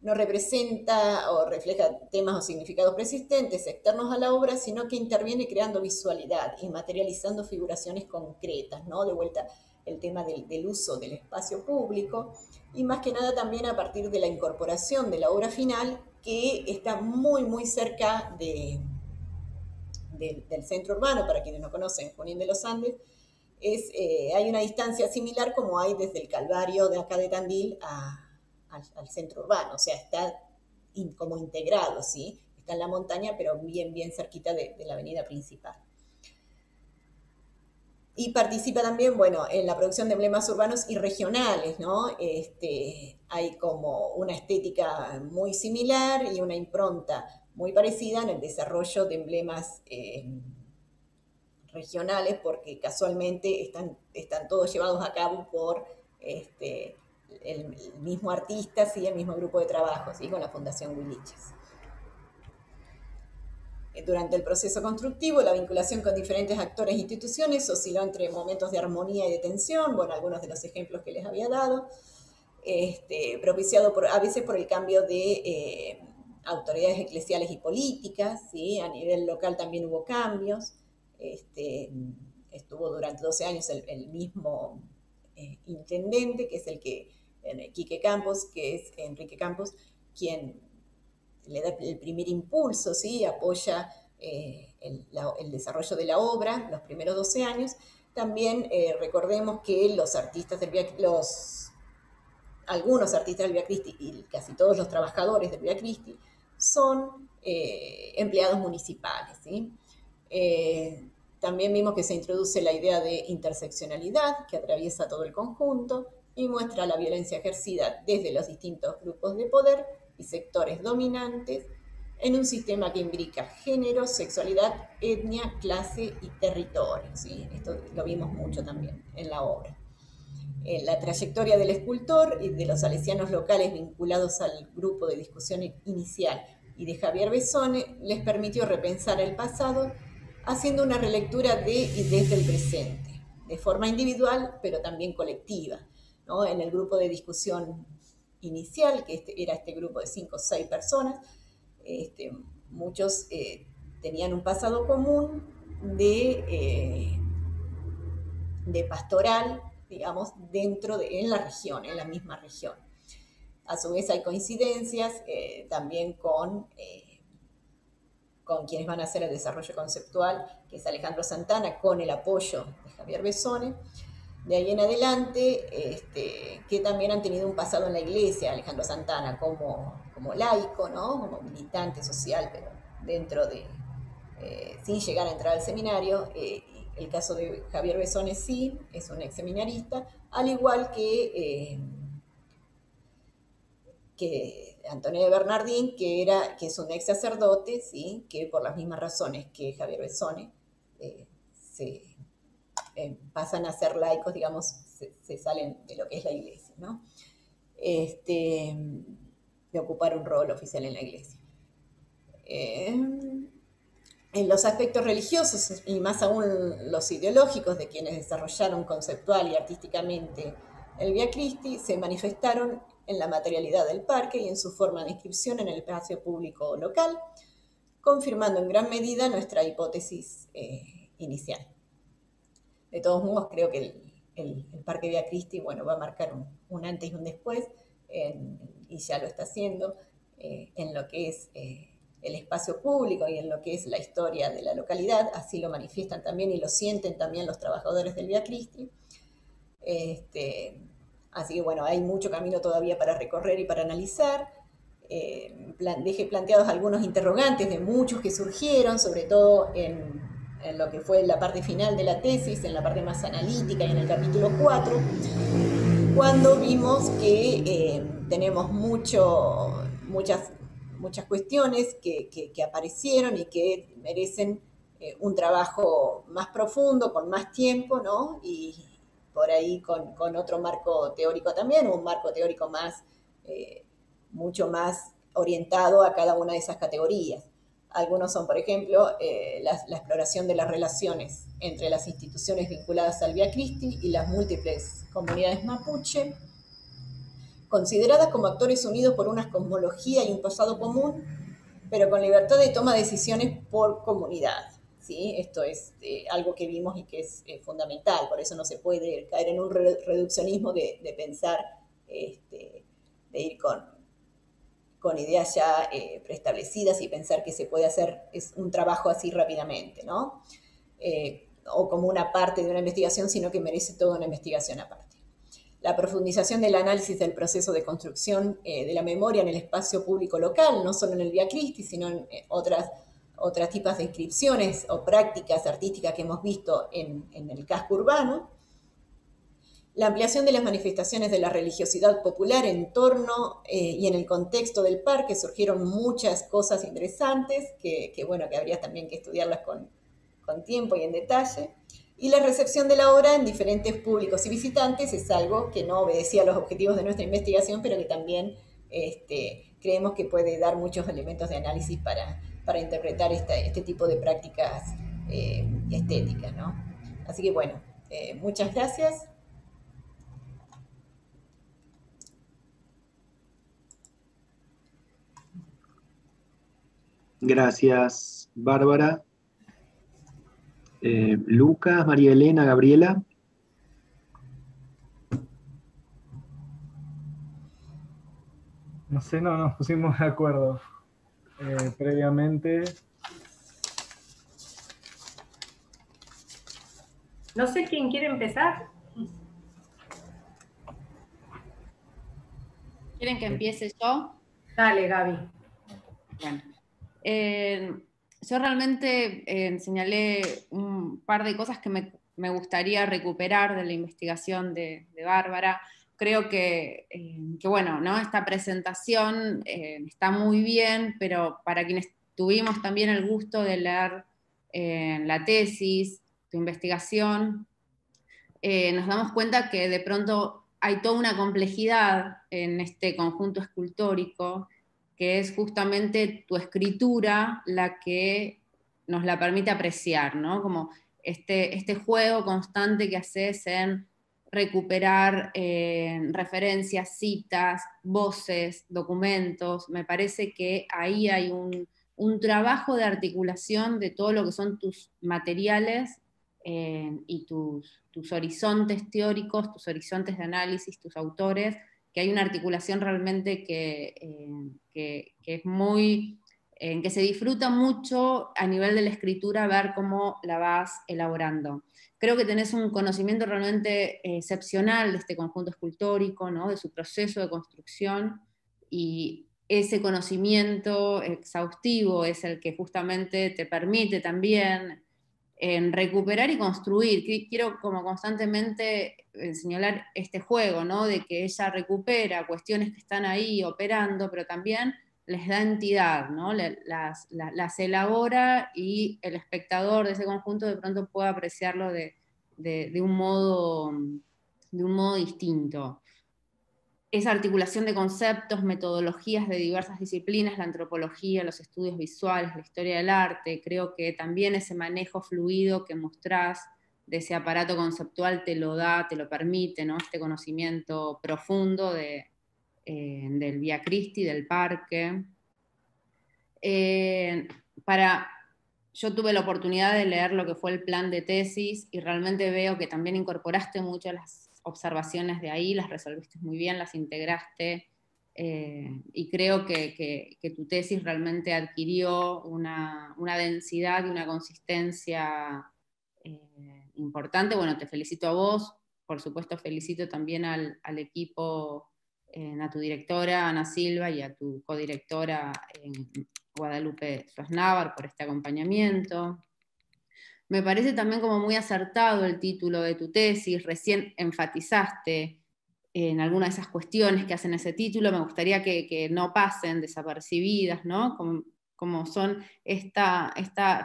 No representa o refleja temas o significados persistentes externos a la obra, sino que interviene creando visualidad y materializando figuraciones concretas, ¿no? De vuelta el tema del uso del espacio público, y más que nada también a partir de la incorporación de la obra final, que está muy, muy cerca del centro urbano. Para quienes no conocen Junín de los Andes, hay una distancia similar como hay desde el Calvario de acá de Tandil al centro urbano, o sea, está como integrado, ¿sí? Está en la montaña, pero bien, bien cerquita de la avenida principal. Y participa también, en la producción de emblemas urbanos y regionales, ¿no? Hay como una estética muy similar y una impronta muy parecida en el desarrollo de emblemas regionales, porque casualmente están todos llevados a cabo por el mismo artista, ¿sí? El mismo grupo de trabajo, ¿sí? Con la Fundación Huiliches. Durante el proceso constructivo, la vinculación con diferentes actores e instituciones osciló entre momentos de armonía y de tensión, algunos de los ejemplos que les había dado, propiciado a veces por el cambio de autoridades eclesiales y políticas, ¿sí? A nivel local también hubo cambios. Estuvo durante 12 años el mismo intendente, que es Quique Campos, que es Enrique Campos, quien le da el primer impulso, ¿sí? Apoya el desarrollo de la obra los primeros 12 años. También recordemos que algunos artistas del Vía Cristis y casi todos los trabajadores del Vía Cristis son empleados municipales, ¿sí? También vimos que se introduce la idea de interseccionalidad que atraviesa todo el conjunto y muestra la violencia ejercida desde los distintos grupos de poder y sectores dominantes en un sistema que imbrica género, sexualidad, etnia, clase y territorio, ¿sí? Esto lo vimos mucho también en la obra. La trayectoria del escultor y de los salesianos locales vinculados al grupo de discusión inicial y de Javier Bessone les permitió repensar el pasado haciendo una relectura de y desde el presente, de forma individual pero también colectiva, ¿no? En el grupo de discusión inicial, que era este grupo de 5 o 6 personas, muchos tenían un pasado común de pastoral, digamos, en la región, en la misma región. A su vez hay coincidencias también con quienes van a hacer el desarrollo conceptual, que es Alejandro Santana, con el apoyo de Javier Bessone. De ahí en adelante, que también han tenido un pasado en la iglesia, Alejandro Santana como laico, ¿no? Como militante social, pero dentro de, sin llegar a entrar al seminario. El caso de Javier Bessone sí, es un ex seminarista, al igual que Antonio de Bernardín, que es un ex sacerdote, ¿sí? Que por las mismas razones que Javier Bessone pasan a ser laicos, digamos, se salen de lo que es la iglesia, ¿no? De ocupar un rol oficial en la iglesia. En los aspectos religiosos y más aún los ideológicos de quienes desarrollaron conceptual y artísticamente el Vía Cristis se manifestaron en la materialidad del parque y en su forma de inscripción en el espacio público local, confirmando en gran medida nuestra hipótesis inicial. De todos modos, creo que el Parque Vía Cristis, va a marcar un antes y un después, y ya lo está haciendo, en lo que es el espacio público y en lo que es la historia de la localidad. Así lo manifiestan también y lo sienten también los trabajadores del Vía Cristis. Así que hay mucho camino todavía para recorrer y para analizar. Dejé planteados algunos interrogantes de muchos que surgieron, sobre todo en lo que fue la parte final de la tesis, en la parte más analítica y en el capítulo 4, cuando vimos que tenemos muchas muchas cuestiones que aparecieron y que merecen un trabajo más profundo, con más tiempo, ¿no? Y por ahí con otro marco teórico también, un marco teórico más, mucho más orientado a cada una de esas categorías. Algunos son, por ejemplo, la exploración de las relaciones entre las instituciones vinculadas al Vía Cristis y las múltiples comunidades mapuche, consideradas como actores unidos por una cosmología y un pasado común, pero con libertad de toma de decisiones por comunidad. ¿Sí? Esto es algo que vimos y que es fundamental, por eso no se puede caer en un reduccionismo de pensar, de ir con ideas ya preestablecidas y pensar que se puede hacer un trabajo así rápidamente, ¿no? O como una parte de una investigación, sino que merece toda una investigación aparte. La profundización del análisis del proceso de construcción de la memoria en el espacio público local, no solo en el Vía Cristis, sino en otras tipos de inscripciones o prácticas artísticas que hemos visto en el casco urbano. La ampliación de las manifestaciones de la religiosidad popular en torno y en el contexto del parque, surgieron muchas cosas interesantes que habría también que estudiarlas con tiempo y en detalle. Y la recepción de la obra en diferentes públicos y visitantes es algo que no obedecía a los objetivos de nuestra investigación, pero que también creemos que puede dar muchos elementos de análisis para interpretar este tipo de prácticas estéticas, ¿no? Así que bueno, muchas gracias. Gracias, Bárbara. Lucas, María Elena, Gabriela. No sé, no nos pusimos de acuerdo previamente. No sé quién quiere empezar. ¿Quieren que empiece yo? Dale, Gaby. Bueno, yo realmente señalé un par de cosas que me gustaría recuperar de la investigación de Bárbara. Creo que bueno, ¿no? Esta presentación está muy bien, pero para quienes tuvimos también el gusto de leer la tesis, tu investigación, nos damos cuenta que de pronto hay toda una complejidad en este conjunto escultórico, que es justamente tu escritura la que nos la permite apreciar, ¿no? Como este juego constante que haces en recuperar referencias, citas, voces, documentos. Me parece que ahí hay un trabajo de articulación de todo lo que son tus materiales y tus horizontes teóricos, tus horizontes de análisis, tus autores, que hay una articulación realmente que es muy, que se disfruta mucho a nivel de la escritura, ver cómo la vas elaborando. Creo que tenés un conocimiento realmente excepcional de este conjunto escultórico, ¿no? De su proceso de construcción, y ese conocimiento exhaustivo es el que justamente te permite también en recuperar y construir. Quiero como constantemente señalar este juego, ¿no? De que ella recupera cuestiones que están ahí operando, pero también les da entidad, ¿no? Las elabora, y el espectador de ese conjunto de pronto puede apreciarlo de un modo distinto. Esa articulación de conceptos, metodologías de diversas disciplinas, la antropología, los estudios visuales, la historia del arte, creo que también ese manejo fluido que mostrás de ese aparato conceptual te lo da, te lo permite, ¿no? Este conocimiento profundo del Vía Cristis, del parque. Yo tuve la oportunidad de leer lo que fue el plan de tesis, y realmente veo que también incorporaste mucho las observaciones de ahí, las resolviste muy bien, las integraste, y creo que tu tesis realmente adquirió una densidad y una consistencia importante. Bueno, te felicito a vos, por supuesto felicito también al equipo, a tu directora Ana Silva y a tu codirectora Guadalupe Suaznavar por este acompañamiento. Me parece también como muy acertado el título de tu tesis. Recién enfatizaste en alguna de esas cuestiones que hacen ese título, me gustaría que no pasen desapercibidas, ¿no? Como son esta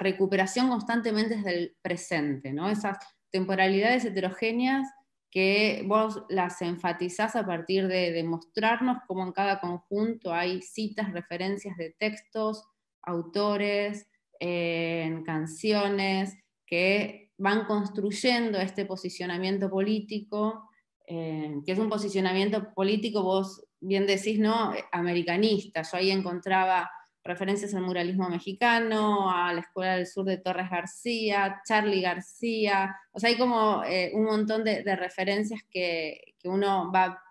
recuperación constantemente desde el presente, ¿no? Esas temporalidades heterogéneas que vos las enfatizás a partir de mostrarnos cómo en cada conjunto hay citas, referencias de textos, autores, en canciones, que van construyendo este posicionamiento político, que es un posicionamiento político, vos bien decís, ¿no? Americanista. Yo ahí encontraba referencias al muralismo mexicano, a la Escuela del Sur de Torres García, Charly García, o sea, hay como un montón de referencias que uno va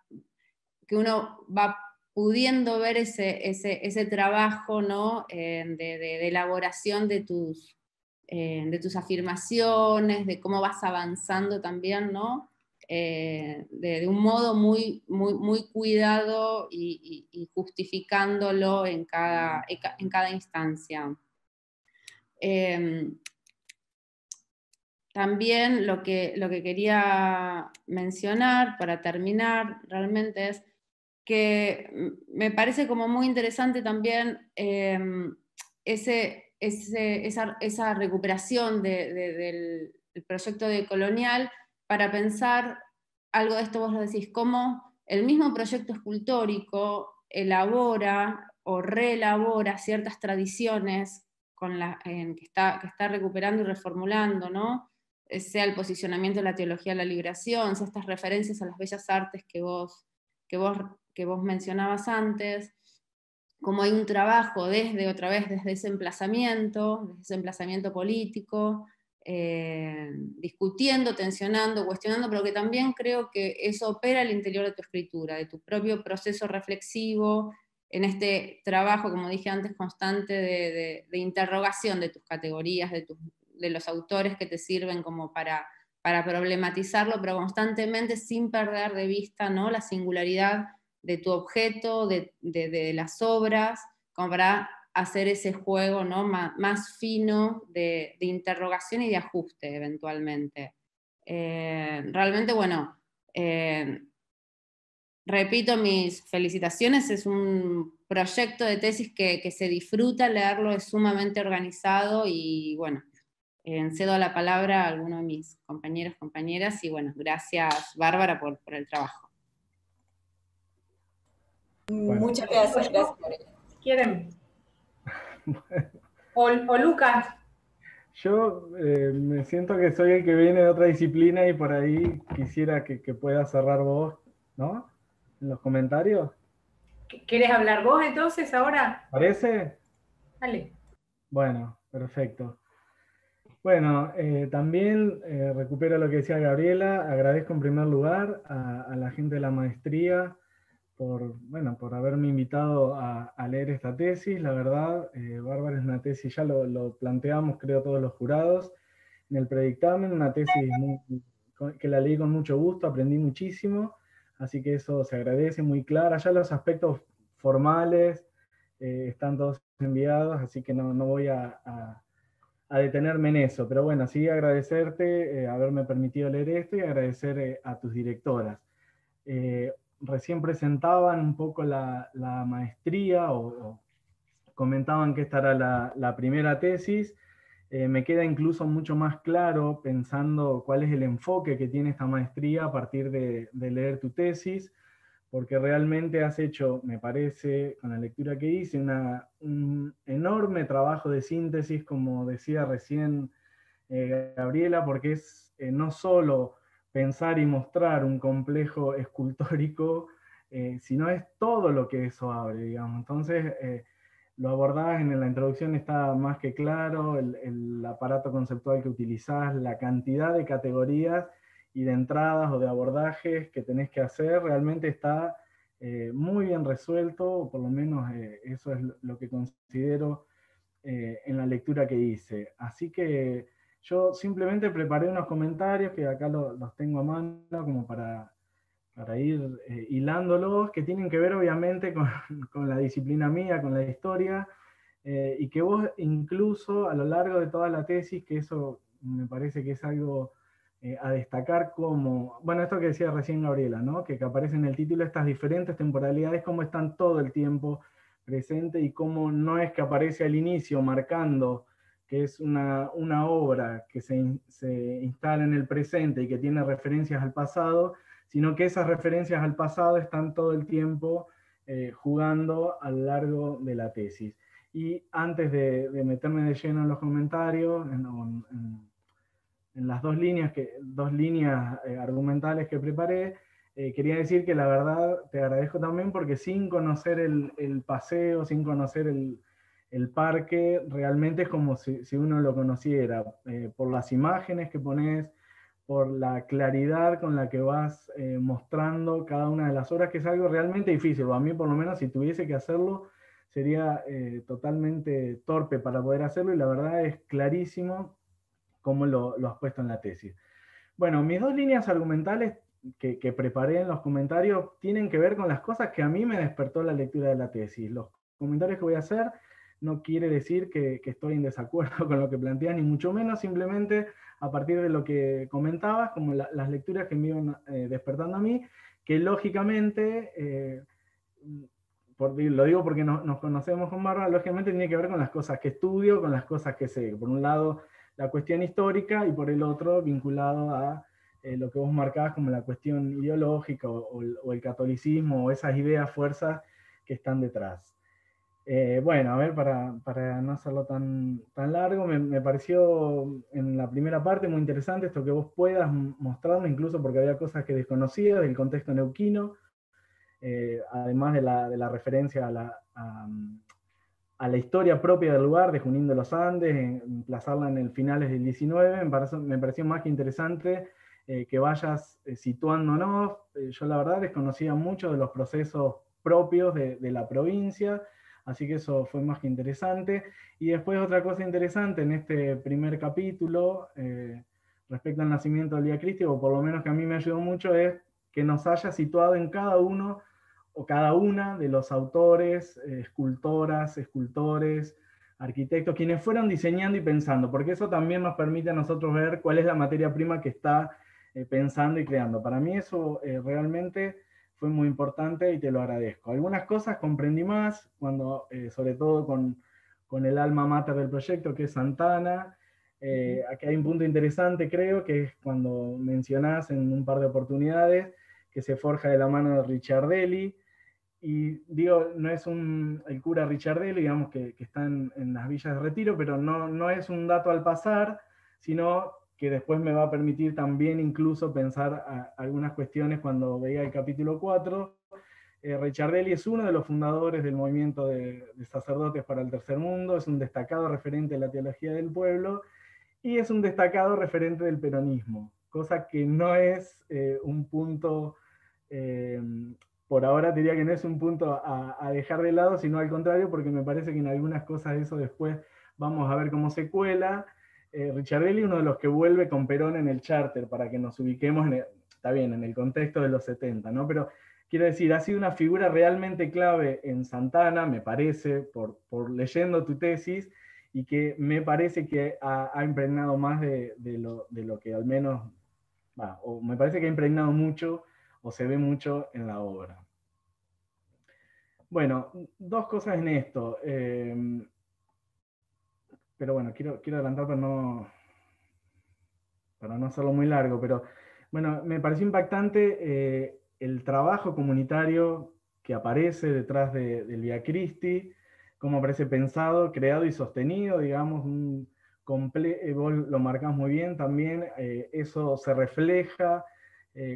pudiendo ver ese trabajo, ¿no? De elaboración de tus afirmaciones, de cómo vas avanzando también, ¿no? De un modo muy, muy, muy cuidado y justificándolo en cada instancia. También lo que quería mencionar para terminar realmente es que me parece como muy interesante también esa recuperación del proyecto decolonial para pensar algo de esto, vos lo decís, cómo el mismo proyecto escultórico elabora o reelabora ciertas tradiciones que está recuperando y reformulando, ¿no? Sea el posicionamiento de la teología de la liberación, sea estas referencias a las bellas artes que vos mencionabas antes, como hay un trabajo desde ese emplazamiento político, discutiendo, tensionando, cuestionando, pero que también creo que eso opera al interior de tu escritura, de tu propio proceso reflexivo, en este trabajo, como dije antes, constante de interrogación de tus categorías, de los autores que te sirven como para problematizarlo, pero constantemente sin perder de vista, ¿no? La singularidad de tu objeto, de las obras, como para hacer ese juego, ¿no? más fino de interrogación y de ajuste eventualmente. Realmente, bueno, repito mis felicitaciones, es un proyecto de tesis que se disfruta leerlo, es sumamente organizado y bueno, cedo la palabra a alguno de mis compañeros, compañeras, y bueno, gracias Bárbara por el trabajo. Bueno. Muchas gracias, Gabriela. ¿Quieren? O Lucas. Yo me siento que soy el que viene de otra disciplina y por ahí quisiera que puedas cerrar vos, ¿no? En los comentarios. ¿Querés hablar vos entonces ahora? ¿Parece? Dale. Bueno, perfecto. Bueno, también recupero lo que decía Gabriela, agradezco en primer lugar a la gente de la maestría por haberme invitado a leer esta tesis. La verdad, Bárbara, es una tesis, ya lo planteamos creo todos los jurados en el predictamen, una tesis que la leí con mucho gusto, aprendí muchísimo, así que eso se agradece, muy clara. Ya los aspectos formales están todos enviados, así que no voy a detenerme en eso, pero bueno, sí agradecerte haberme permitido leer esto y agradecer a tus directoras. Recién presentaban un poco la maestría o comentaban que esta era la primera tesis. Me queda incluso mucho más claro pensando cuál es el enfoque que tiene esta maestría a partir de leer tu tesis, porque realmente has hecho, me parece, con la lectura que hice, un enorme trabajo de síntesis, como decía recién Gabriela, porque es no solo pensar y mostrar un complejo escultórico, sino es todo lo que eso abre, digamos. Entonces, lo abordás en la introducción, está más que claro, el aparato conceptual que utilizás, la cantidad de categorías y de entradas o de abordajes que tenés que hacer, realmente está muy bien resuelto, o por lo menos eso es lo que considero en la lectura que hice. Así que yo simplemente preparé unos comentarios que acá los tengo a mano como para ir hilándolos, que tienen que ver obviamente con la disciplina mía, con la historia, y que vos incluso a lo largo de toda la tesis, que eso me parece que es algo a destacar cómo, bueno, esto que decía recién Gabriela, ¿no? Que aparece en el título estas diferentes temporalidades, cómo están todo el tiempo presente y cómo no es que aparece al inicio marcando que es una obra que se instala en el presente y que tiene referencias al pasado, sino que esas referencias al pasado están todo el tiempo jugando a lo largo de la tesis. Y antes de meterme de lleno en los comentarios, en las dos líneas argumentales que preparé, quería decir que la verdad te agradezco también porque sin conocer el paseo, sin conocer el parque, realmente es como si uno lo conociera, por las imágenes que pones, por la claridad con la que vas mostrando cada una de las obras, que es algo realmente difícil, o a mí por lo menos si tuviese que hacerlo, sería totalmente torpe para poder hacerlo, y la verdad es clarísimo cómo lo has puesto en la tesis. Bueno, mis dos líneas argumentales que preparé en los comentarios tienen que ver con las cosas que a mí me despertó la lectura de la tesis. Los comentarios que voy a hacer no quiere decir que estoy en desacuerdo con lo que planteas, ni mucho menos, simplemente a partir de lo que comentabas, como las lecturas que me iban despertando a mí, que lógicamente, lo digo porque nos conocemos con Bárbara, lógicamente tiene que ver con las cosas que estudio, con las cosas que sé. Por un lado, la cuestión histórica, y por el otro, vinculado a lo que vos marcabas como la cuestión ideológica o el catolicismo, o esas ideas, fuerzas que están detrás. Bueno, a ver, para no hacerlo tan largo, me pareció en la primera parte muy interesante esto que vos puedas mostrarme, incluso porque había cosas que desconocía del contexto neuquino, además de la referencia a la historia propia del lugar, de Junín de los Andes, emplazarla en el finales del 19, me pareció más que interesante que vayas situándonos. Yo la verdad desconocía mucho de los procesos propios de la provincia, así que eso fue más que interesante. Y después otra cosa interesante en este primer capítulo, respecto al nacimiento del Vía Cristis, o por lo menos que a mí me ayudó mucho, es que nos haya situado en cada uno o cada una de los autores, escultoras, escultores, arquitectos, quienes fueron diseñando y pensando, porque eso también nos permite a nosotros ver cuál es la materia prima que está pensando y creando. Para mí eso realmente fue muy importante y te lo agradezco. Algunas cosas comprendí más, cuando, sobre todo con el alma mater del proyecto, que es Santana. Aquí hay un punto interesante, creo, que es cuando mencionás en un par de oportunidades que se forja de la mano de Ricciardelli. Y digo, no es el cura Ricciardelli, digamos, que está en las villas de Retiro, pero no es un dato al pasar, sino que después me va a permitir también incluso pensar algunas cuestiones cuando veía el capítulo 4. Ricciardelli es uno de los fundadores del movimiento de sacerdotes para el tercer mundo, es un destacado referente de la teología del pueblo, y es un destacado referente del peronismo, cosa que no es un punto... por ahora diría que no es un punto a dejar de lado, sino al contrario, porque me parece que en algunas cosas eso después vamos a ver cómo se cuela. Ricciardelli, uno de los que vuelve con Perón en el charter, para que nos ubiquemos, está bien, en el contexto de los 70, ¿no? Pero quiero decir, ha sido una figura realmente clave en Santana, me parece, por leyendo tu tesis, y que me parece que ha impregnado más de lo que al menos, o me parece que ha impregnado mucho, o se ve mucho en la obra. Bueno, dos cosas en esto. Pero bueno, quiero adelantar para no hacerlo muy largo. Pero bueno, me pareció impactante el trabajo comunitario que aparece detrás del Vía Cristis, cómo aparece pensado, creado y sostenido, digamos, vos lo marcás muy bien también, eso se refleja,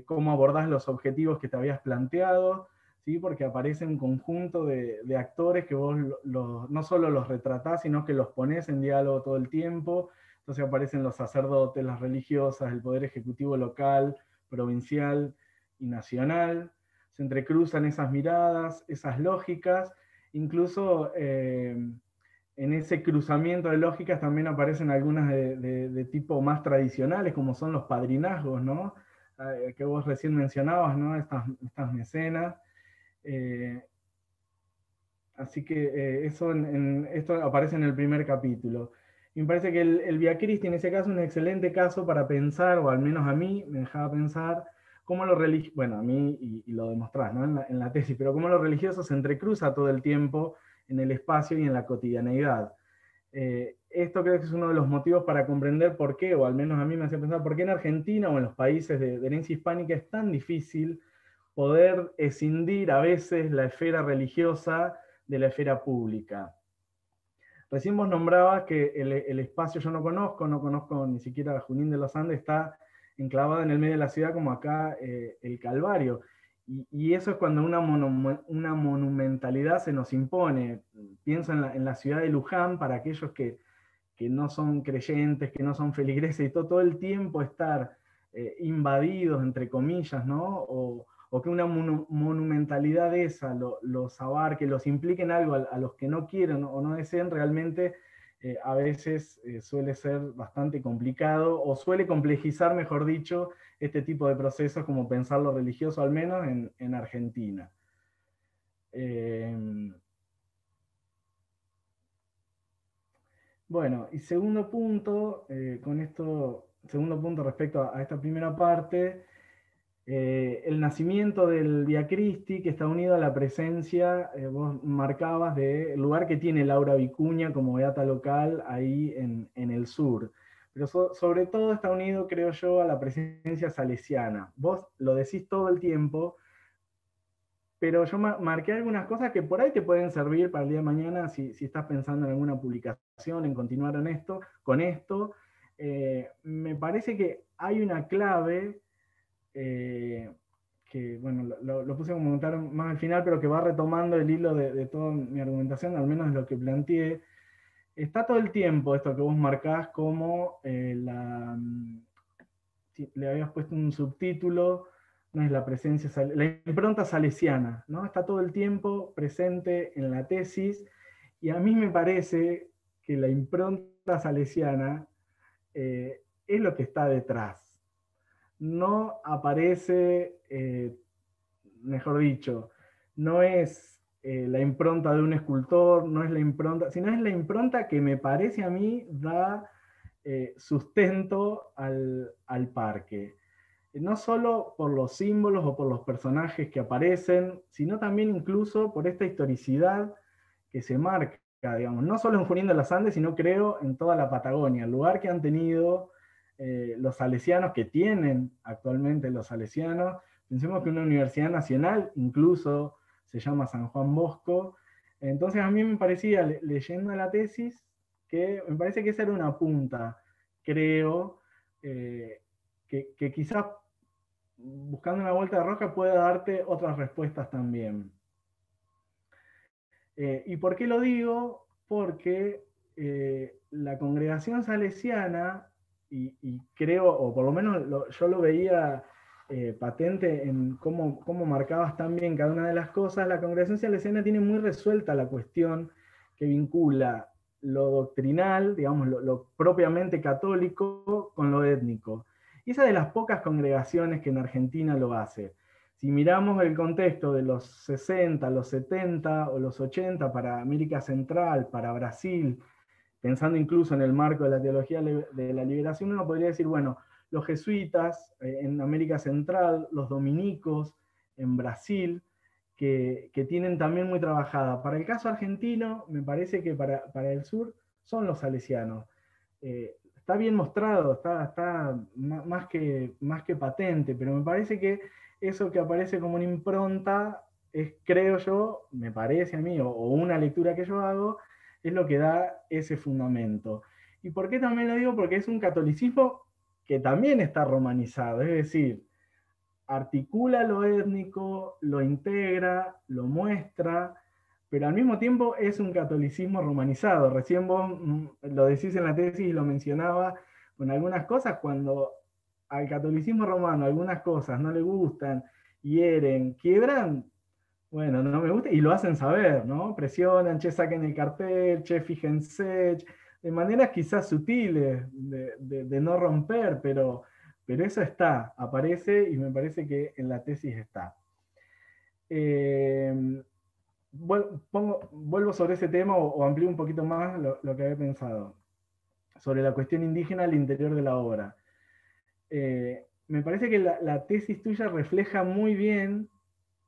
cómo abordás los objetivos que te habías planteado, ¿sí? Porque aparece un conjunto de actores que vos no solo los retratás, sino que los ponés en diálogo todo el tiempo. Entonces aparecen los sacerdotes, las religiosas, el poder ejecutivo local, provincial y nacional. Se entrecruzan esas miradas, esas lógicas, incluso en ese cruzamiento de lógicas también aparecen algunas de tipo más tradicionales, como son los padrinazgos, ¿no? Que vos recién mencionabas, ¿no? Estas mecenas. Así que esto aparece en el primer capítulo. Y me parece que el Vía Cristis en ese caso es un excelente caso para pensar, o al menos a mí me dejaba pensar, cómo lo religioso, bueno, a mí, y lo demostrás, ¿no? En la tesis, pero cómo lo religioso se entrecruza todo el tiempo en el espacio y en la cotidianeidad. Esto creo que es uno de los motivos para comprender por qué, o al menos a mí me hace pensar, por qué en Argentina o en los países de herencia hispánica es tan difícil poder escindir a veces la esfera religiosa de la esfera pública. Recién vos nombrabas que el espacio yo no conozco ni siquiera Junín de los Andes, está enclavado en el medio de la ciudad como acá el Calvario. Y eso es cuando una monumentalidad se nos impone. Pienso en la ciudad de Luján, para aquellos que no son creyentes, que no son feligreses, y todo el tiempo estar invadidos, entre comillas, ¿no? O que una monumentalidad esa los abarque, los implique en algo a los que no quieren o no deseen, realmente a veces suele ser bastante complicado, o suele complejizar, mejor dicho, este tipo de procesos, como pensar lo religioso, al menos en Argentina. Bueno, y segundo punto, segundo punto respecto a esta primera parte, el nacimiento del Vía Cristis, que está unido a la presencia, vos marcabas, del lugar que tiene Laura Vicuña como beata local ahí en el sur. Pero sobre todo está unido, creo yo, a la presencia salesiana. Vos lo decís todo el tiempo, pero yo marqué algunas cosas que por ahí te pueden servir para el día de mañana si estás pensando en alguna publicación, en continuar con esto. Me parece que hay una clave que, bueno, lo puse como comentar más al final, pero que va retomando el hilo de toda mi argumentación, al menos lo que planteé. Está todo el tiempo esto que vos marcás como le habías puesto un subtítulo, no es la presencia, la impronta salesiana, ¿no? Está todo el tiempo presente en la tesis, y a mí me parece que la impronta salesiana es lo que está detrás. No aparece, mejor dicho, no es la impronta de un escultor, no es la impronta, sino es la impronta que me parece a mí da sustento al parque. No solo por los símbolos o por los personajes que aparecen, sino también incluso por esta historicidad que se marca, digamos, no solo en Junín de los Andes, sino creo en toda la Patagonia, el lugar que han tenido los salesianos, que tienen actualmente los salesianos. Pensemos que una universidad nacional incluso se llama San Juan Bosco. Entonces a mí me parecía, leyendo la tesis, que me parece que esa era una punta, creo, que quizás buscando una vuelta de rosca pueda darte otras respuestas también. ¿Y por qué lo digo? Porque la congregación salesiana, y creo, o por lo menos yo lo veía patente en cómo marcabas también cada una de las cosas, la congregación salesiana tiene muy resuelta la cuestión que vincula lo doctrinal, digamos, lo propiamente católico, con lo étnico. Y esa de las pocas congregaciones que en Argentina lo hace. Si miramos el contexto de los 60, los 70 o los 80 para América Central, para Brasil, pensando incluso en el marco de la teología de la liberación, uno podría decir, bueno, los jesuitas en América Central, los dominicos en Brasil, que tienen también muy trabajada. Para el caso argentino, me parece que para el sur son los salesianos. Está bien mostrado, está más que patente, pero me parece que eso que aparece como una impronta es, creo yo, me parece a mí, o una lectura que yo hago, es lo que da ese fundamento. ¿Y por qué también lo digo? Porque es un catolicismo que también está romanizado, es decir, articula lo étnico, lo integra, lo muestra, pero al mismo tiempo es un catolicismo romanizado. Recién vos lo decís en la tesis y lo mencionaba con algunas cosas, cuando al catolicismo romano algunas cosas no le gustan, hieren, quiebran, bueno, no me gusta, y lo hacen saber, ¿no? Presionan, che, saquen el cartel, che, fíjense, de maneras quizás sutiles, de no romper, pero eso está, aparece, y me parece que en la tesis está. Vuelvo sobre ese tema, o amplío un poquito más lo que había pensado. sobre la cuestión indígena al interior de la obra. Me parece que la tesis tuya refleja muy bien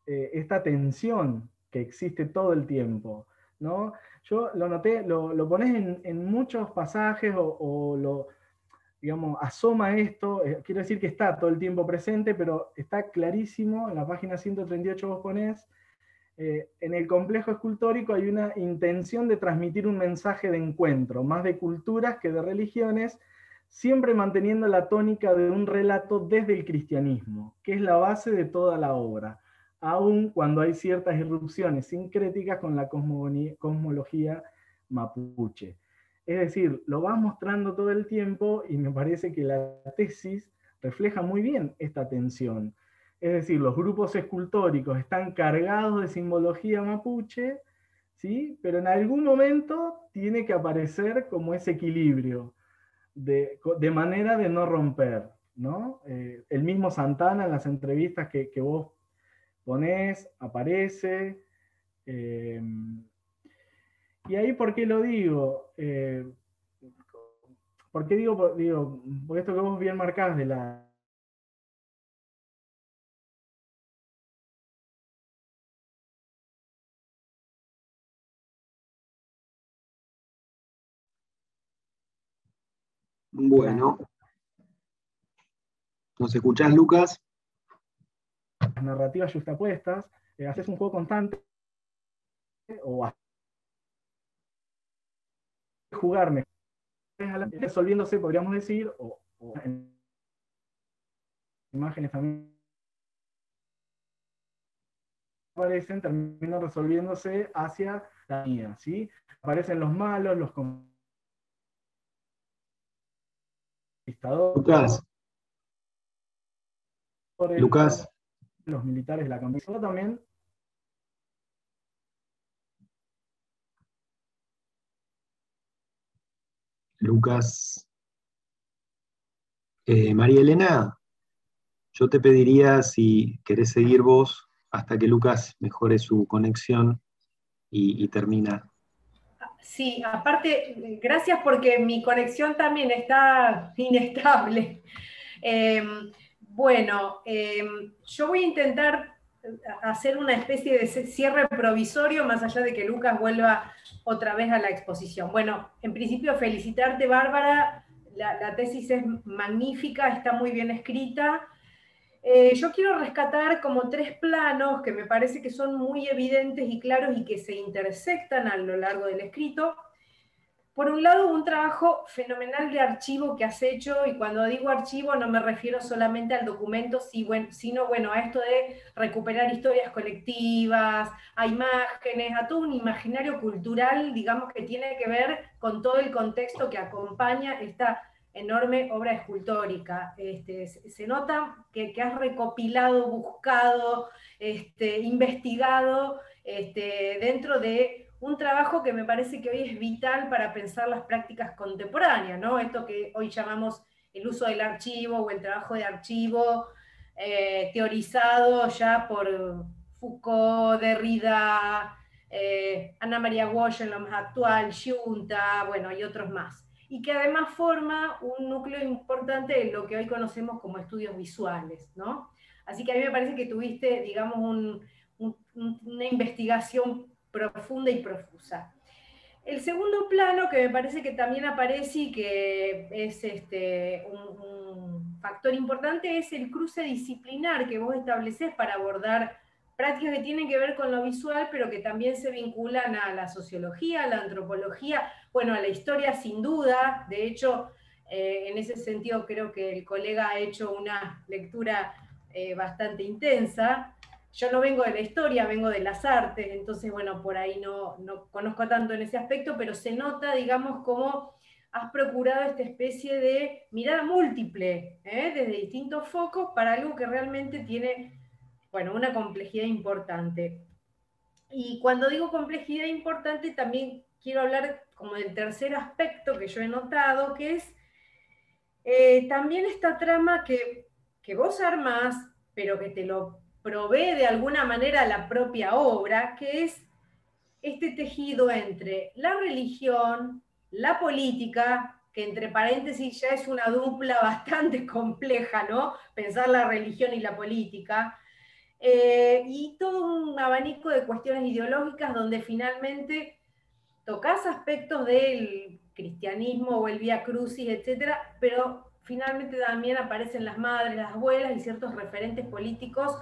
esta tensión que existe todo el tiempo, ¿no? Yo lo noté, lo pones en muchos pasajes o lo, digamos, asoma esto, quiero decir que está todo el tiempo presente, pero está clarísimo, en la página 138 vos ponés, en el complejo escultórico hay una intención de transmitir un mensaje de encuentro, más de culturas que de religiones, siempre manteniendo la tónica de un relato desde el cristianismo, que es la base de toda la obra, aun cuando hay ciertas irrupciones sincréticas con la cosmología mapuche. Es decir, lo vas mostrando todo el tiempo y me parece que la tesis refleja muy bien esta tensión. Es decir, los grupos escultóricos están cargados de simbología mapuche, ¿sí? Pero en algún momento tiene que aparecer como ese equilibrio, de manera de no romper, ¿no? El mismo Santana en las entrevistas que vos ponés, aparece. Y ahí, ¿por qué lo digo? ¿Por qué digo? Por esto que vos bien marcás de la... Bueno, ¿nos escuchás, Lucas? Las narrativas justapuestas, haces un juego constante, o jugar mejor, resolviéndose, podríamos decir, o en imágenes también aparecen, terminan resolviéndose hacia la mía, ¿sí? Aparecen los malos, los conquistadores, Lucas, los militares de la campaña también. Lucas. María Elena, yo te pediría si querés seguir vos hasta que Lucas mejore su conexión y termina. Sí, aparte, gracias porque mi conexión también está inestable. Yo voy a intentar hacer una especie de cierre provisorio, más allá de que Lucas vuelva otra vez a la exposición. Bueno, en principio felicitarte, Bárbara, la tesis es magnífica, está muy bien escrita. Yo quiero rescatar como 3 planos que me parece que son muy evidentes y claros y que se intersectan a lo largo del escrito. Por un lado, un trabajo fenomenal de archivo que has hecho, y cuando digo archivo no me refiero solamente al documento, sino a esto de recuperar historias colectivas, a imágenes, a todo un imaginario cultural, digamos, que tiene que ver con todo el contexto que acompaña esta enorme obra escultórica. Se nota que has recopilado, buscado, investigado dentro de un trabajo que me parece que hoy es vital para pensar las prácticas contemporáneas, ¿no? Esto que hoy llamamos el uso del archivo o el trabajo de archivo, teorizado ya por Foucault, Derrida, Ana María Walsh en lo más actual, Giunta, y otros más. Y que además forma un núcleo importante de lo que hoy conocemos como estudios visuales, ¿no? Así que a mí me parece que tuviste, digamos, una investigación profunda y profusa. El segundo plano que me parece que también aparece y que es un factor importante es el cruce disciplinar que vos establecés para abordar prácticas que tienen que ver con lo visual, pero que también se vinculan a la sociología, a la antropología, a la historia sin duda. De hecho, en ese sentido creo que el colega ha hecho una lectura bastante intensa. Yo no vengo de la historia, vengo de las artes, entonces, por ahí no conozco tanto en ese aspecto, pero se nota, digamos, cómo has procurado esta especie de mirada múltiple, desde distintos focos, para algo que realmente tiene, una complejidad importante. Y cuando digo complejidad importante, también quiero hablar como del tercer aspecto que yo he notado, que es también esta trama que vos armás, pero que te lo provee de alguna manera la propia obra, que es este tejido entre la religión, la política que entre paréntesis ya es una dupla bastante compleja, ¿no? Pensar la religión y la política. Y todo un abanico de cuestiones ideológicas donde finalmente tocas aspectos del cristianismo o el Vía Crucis, etcétera, pero finalmente también aparecen las madres, las abuelas y ciertos referentes políticos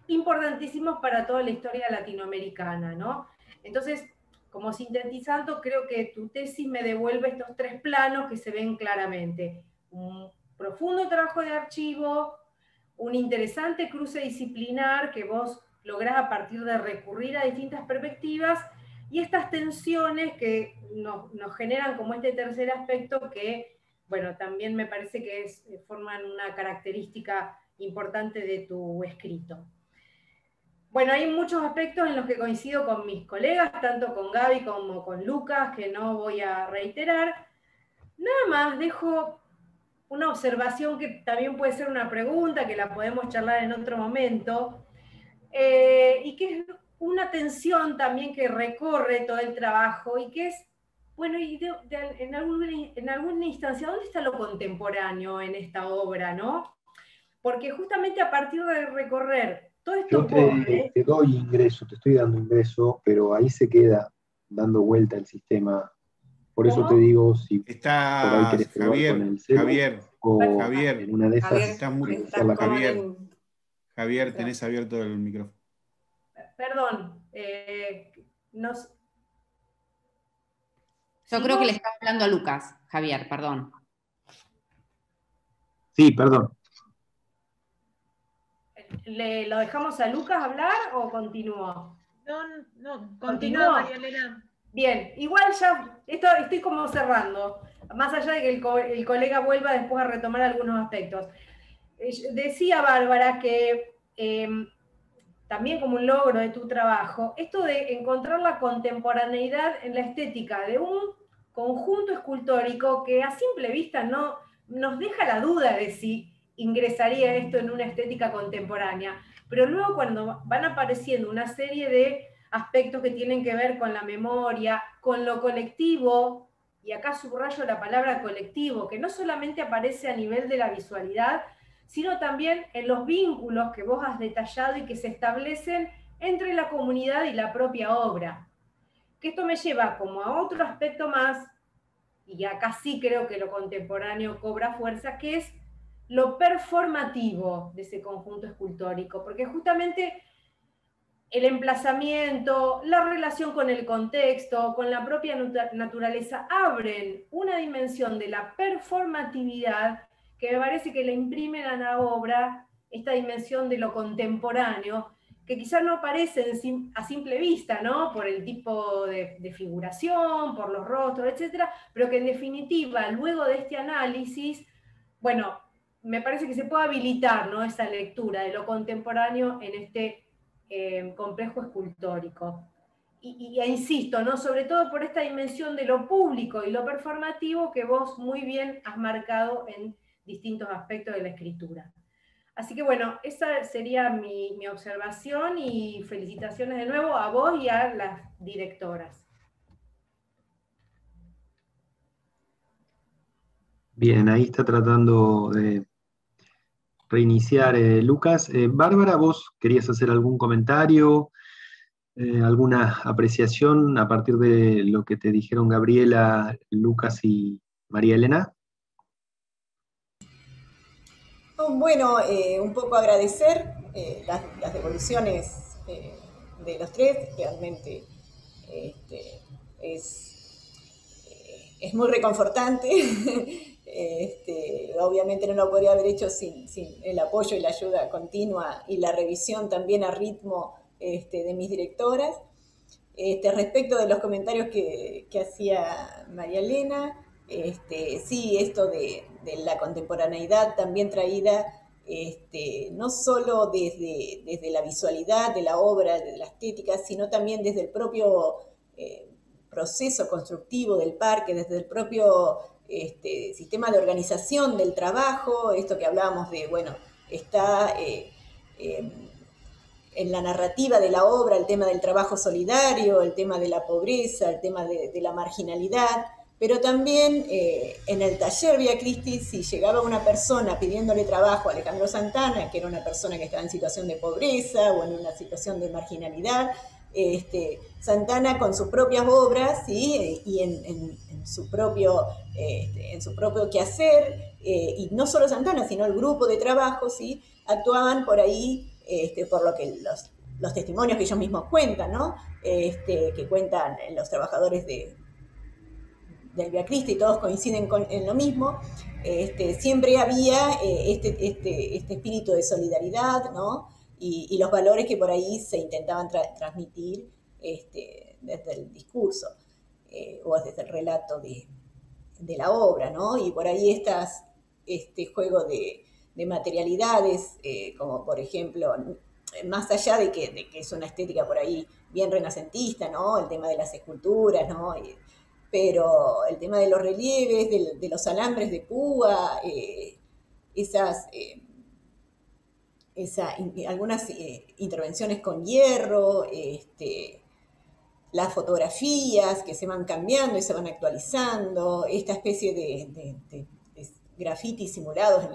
importantísimos para toda la historia latinoamericana, ¿no? Entonces, como sintetizando, creo que tu tesis me devuelve estos tres planos que se ven claramente. Un profundo trabajo de archivo, un interesante cruce disciplinar que vos lográs a partir de recurrir a distintas perspectivas, y estas tensiones que nos generan como este tercer aspecto que, bueno, también me parece que forman una característica importante de tu escrito. Bueno, hay muchos aspectos en los que coincido con mis colegas, tanto con Gaby como con Lucas, que no voy a reiterar. Nada más dejo una observación que también puede ser una pregunta, que la podemos charlar en otro momento, y que es una tensión también que recorre todo el trabajo, y que es, bueno, y en alguna instancia, ¿dónde está lo contemporáneo en esta obra, no? Porque justamente a partir de recorrer todo esto... Te doy ingreso, te estoy dando ingreso, pero ahí se queda dando vuelta el sistema. Por eso te digo, si por ahí querés probar con el celu, Javier, en una de esas, estás muy... Javier, tenés abierto el micrófono. Perdón, Yo creo que le estaba hablando a Lucas, Javier, perdón. Sí, perdón. ¿Lo dejamos a Lucas hablar o continúo? No, continúa, María Elena. Bien, igual ya estoy como cerrando, más allá de que el colega vuelva después a retomar algunos aspectos. Decía Bárbara que también como un logro de tu trabajo, esto de encontrar la contemporaneidad en la estética de un conjunto escultórico que a simple vista no nos deja la duda de si ingresaría esto en una estética contemporánea, pero luego cuando van apareciendo una serie de aspectos que tienen que ver con la memoria, con lo colectivo, y acá subrayo la palabra colectivo, que no solamente aparece a nivel de la visualidad, sino también en los vínculos que vos has detallado y que se establecen entre la comunidad y la propia obra. Que esto me lleva como a otro aspecto más, y acá sí creo que lo contemporáneo cobra fuerza, que es lo performativo de ese conjunto escultórico, porque justamente el emplazamiento, la relación con el contexto, con la propia naturaleza, abren una dimensión de la performatividad que me parece que le imprimen a la obra esta dimensión de lo contemporáneo, que quizás no aparece a simple vista, ¿no? Por el tipo de figuración, por los rostros, etcétera, pero que en definitiva, luego de este análisis, bueno, me parece que se puede habilitar, ¿no?, esa lectura de lo contemporáneo en este complejo escultórico. Y insisto, ¿no?, sobre todo por esta dimensión de lo público y lo performativo que vos muy bien has marcado en distintos aspectos de la escritura. Así que bueno, esa sería mi observación, y felicitaciones de nuevo a vos y a las directoras. Bien, ahí está tratando de reiniciar Lucas. Bárbara, ¿vos querías hacer algún comentario, alguna apreciación a partir de lo que te dijeron Gabriela, Lucas y María Elena? Bueno, un poco agradecer las devoluciones de los tres. Realmente es muy reconfortante. Obviamente no lo podría haber hecho sin el apoyo y la ayuda continua y la revisión también a ritmo de mis directoras. Respecto de los comentarios que hacía María Elena, sí, esto de la contemporaneidad también traída no solo desde la visualidad de la obra, de la estética, sino también desde el propio proceso constructivo del parque, desde el propio sistema de organización del trabajo, esto que hablábamos de, bueno, está en la narrativa de la obra el tema del trabajo solidario, el tema de la pobreza, el tema de la marginalidad, Pero también en el taller Vía Cristis, si llegaba una persona pidiéndole trabajo a Alejandro Santana, que era una persona que estaba en situación de pobreza o en una situación de marginalidad, Santana con sus propias obras, ¿sí? Y en su propio quehacer, y no solo Santana, sino el grupo de trabajo, ¿sí? Actuaban por ahí, por lo que los testimonios que ellos mismos cuentan, ¿no? Que cuentan los trabajadores del Vía Cristis, y todos coinciden en lo mismo. Siempre había este espíritu de solidaridad, ¿no? Y los valores que por ahí se intentaban transmitir desde el discurso o desde el relato de la obra, ¿no? Y por ahí este juego de materialidades, como por ejemplo, más allá de que es una estética por ahí bien renacentista, ¿no? El tema de las esculturas, ¿no? Pero el tema de los relieves, de los alambres de púa, algunas intervenciones con hierro, las fotografías que se van cambiando y se van actualizando, esta especie de grafitis simulados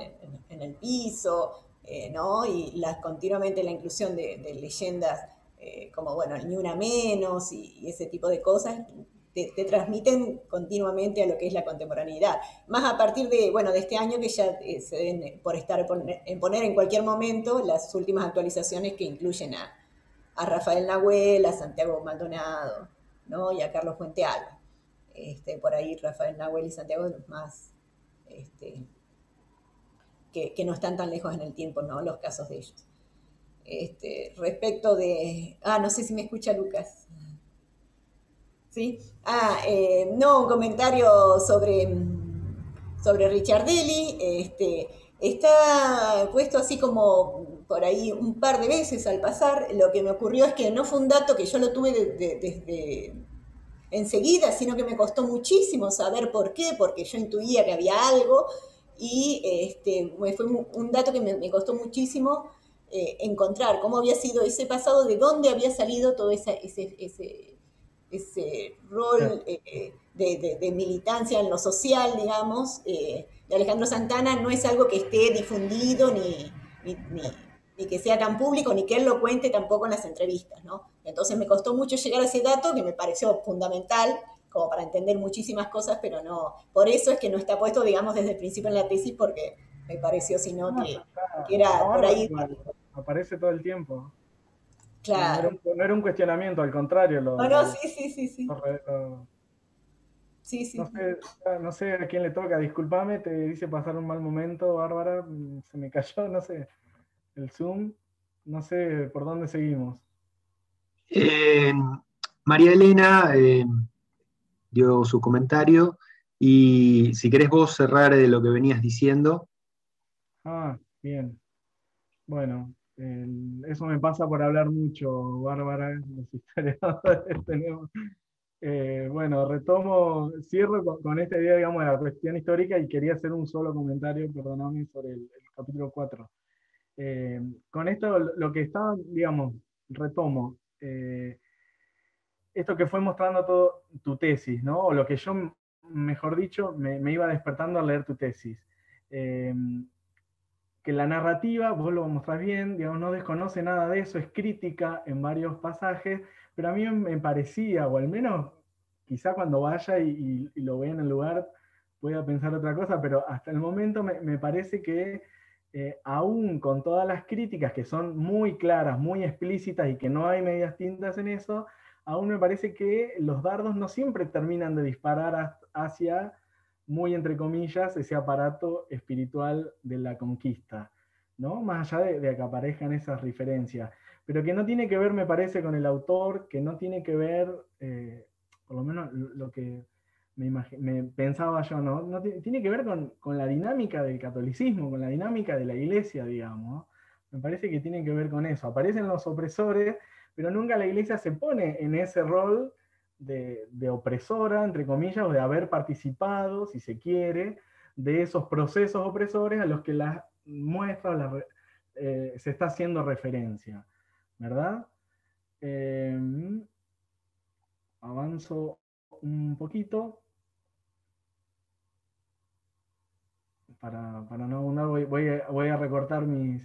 en el piso, ¿no? Y continuamente la inclusión de leyendas como, bueno, ni una menos y ese tipo de cosas te transmiten continuamente a lo que es la contemporaneidad. Más a partir de este año que ya se deben poner en cualquier momento las últimas actualizaciones que incluyen a Rafael Nahuel, a Santiago Maldonado, ¿no? Y a Carlos Fuente Alba. Por ahí Rafael Nahuel y Santiago más que no están tan lejos en el tiempo, ¿no? Los casos de ellos. Respecto de... no sé si me escucha Lucas. ¿Sí? No, un comentario sobre Ricciardelli. Está puesto así como por ahí un par de veces al pasar. Lo que me ocurrió es que no fue un dato que yo lo tuve desde enseguida, sino que me costó muchísimo saber por qué, porque yo intuía que había algo, y fue un dato que me costó muchísimo encontrar cómo había sido ese pasado, de dónde había salido todo ese rol de militancia en lo social, digamos, de Alejandro Santana. No es algo que esté difundido ni que sea tan público, ni que él lo cuente tampoco en las entrevistas, ¿no? Entonces me costó mucho llegar a ese dato que me pareció fundamental como para entender muchísimas cosas, pero no, por eso es que no está puesto, digamos, desde el principio en la tesis, porque me pareció, sino que era por ahí. Aparece todo el tiempo. Claro. No era un cuestionamiento, al contrario. Sí. No sé a quién le toca, discúlpame, te hice pasar un mal momento, Bárbara, se me cayó, no sé, el Zoom, no sé por dónde seguimos. María Elena dio su comentario y si querés vos cerrar lo que venías diciendo. Bien. Bueno, eso me pasa por hablar mucho, Bárbara, los historiadores tenemos. Bueno, cierro con esta idea, digamos, de la cuestión histórica, y quería hacer un solo comentario, perdóname, sobre el capítulo 4. Con esto, lo que estaba, digamos, retomo, esto que fue mostrando todo tu tesis, ¿no? O lo que yo, mejor dicho, me iba despertando al leer tu tesis. Que la narrativa, vos lo mostrás bien, digamos, no desconoce nada de eso, es crítica en varios pasajes, pero a mí me parecía, o al menos quizá cuando vaya y lo vea en el lugar pueda pensar otra cosa, pero hasta el momento me parece que aún con todas las críticas que son muy claras, muy explícitas y que no hay medias tintas en eso, aún me parece que los dardos no siempre terminan de disparar hacia, muy entre comillas, ese aparato espiritual de la conquista, ¿no? Más allá de que aparezcan esas referencias, pero que no tiene que ver, me parece, con el autor, que no tiene que ver, por lo menos lo que me pensaba yo, ¿no? Tiene que ver con la dinámica del catolicismo, con la dinámica de la iglesia, digamos, ¿no? Me parece que tiene que ver con eso. Aparecen los opresores, pero nunca la iglesia se pone en ese rol de opresora, entre comillas, o de haber participado, si se quiere, de esos procesos opresores a los que las muestra, se está haciendo referencia, ¿verdad? Avanzo un poquito. para no abundar, voy a recortar mis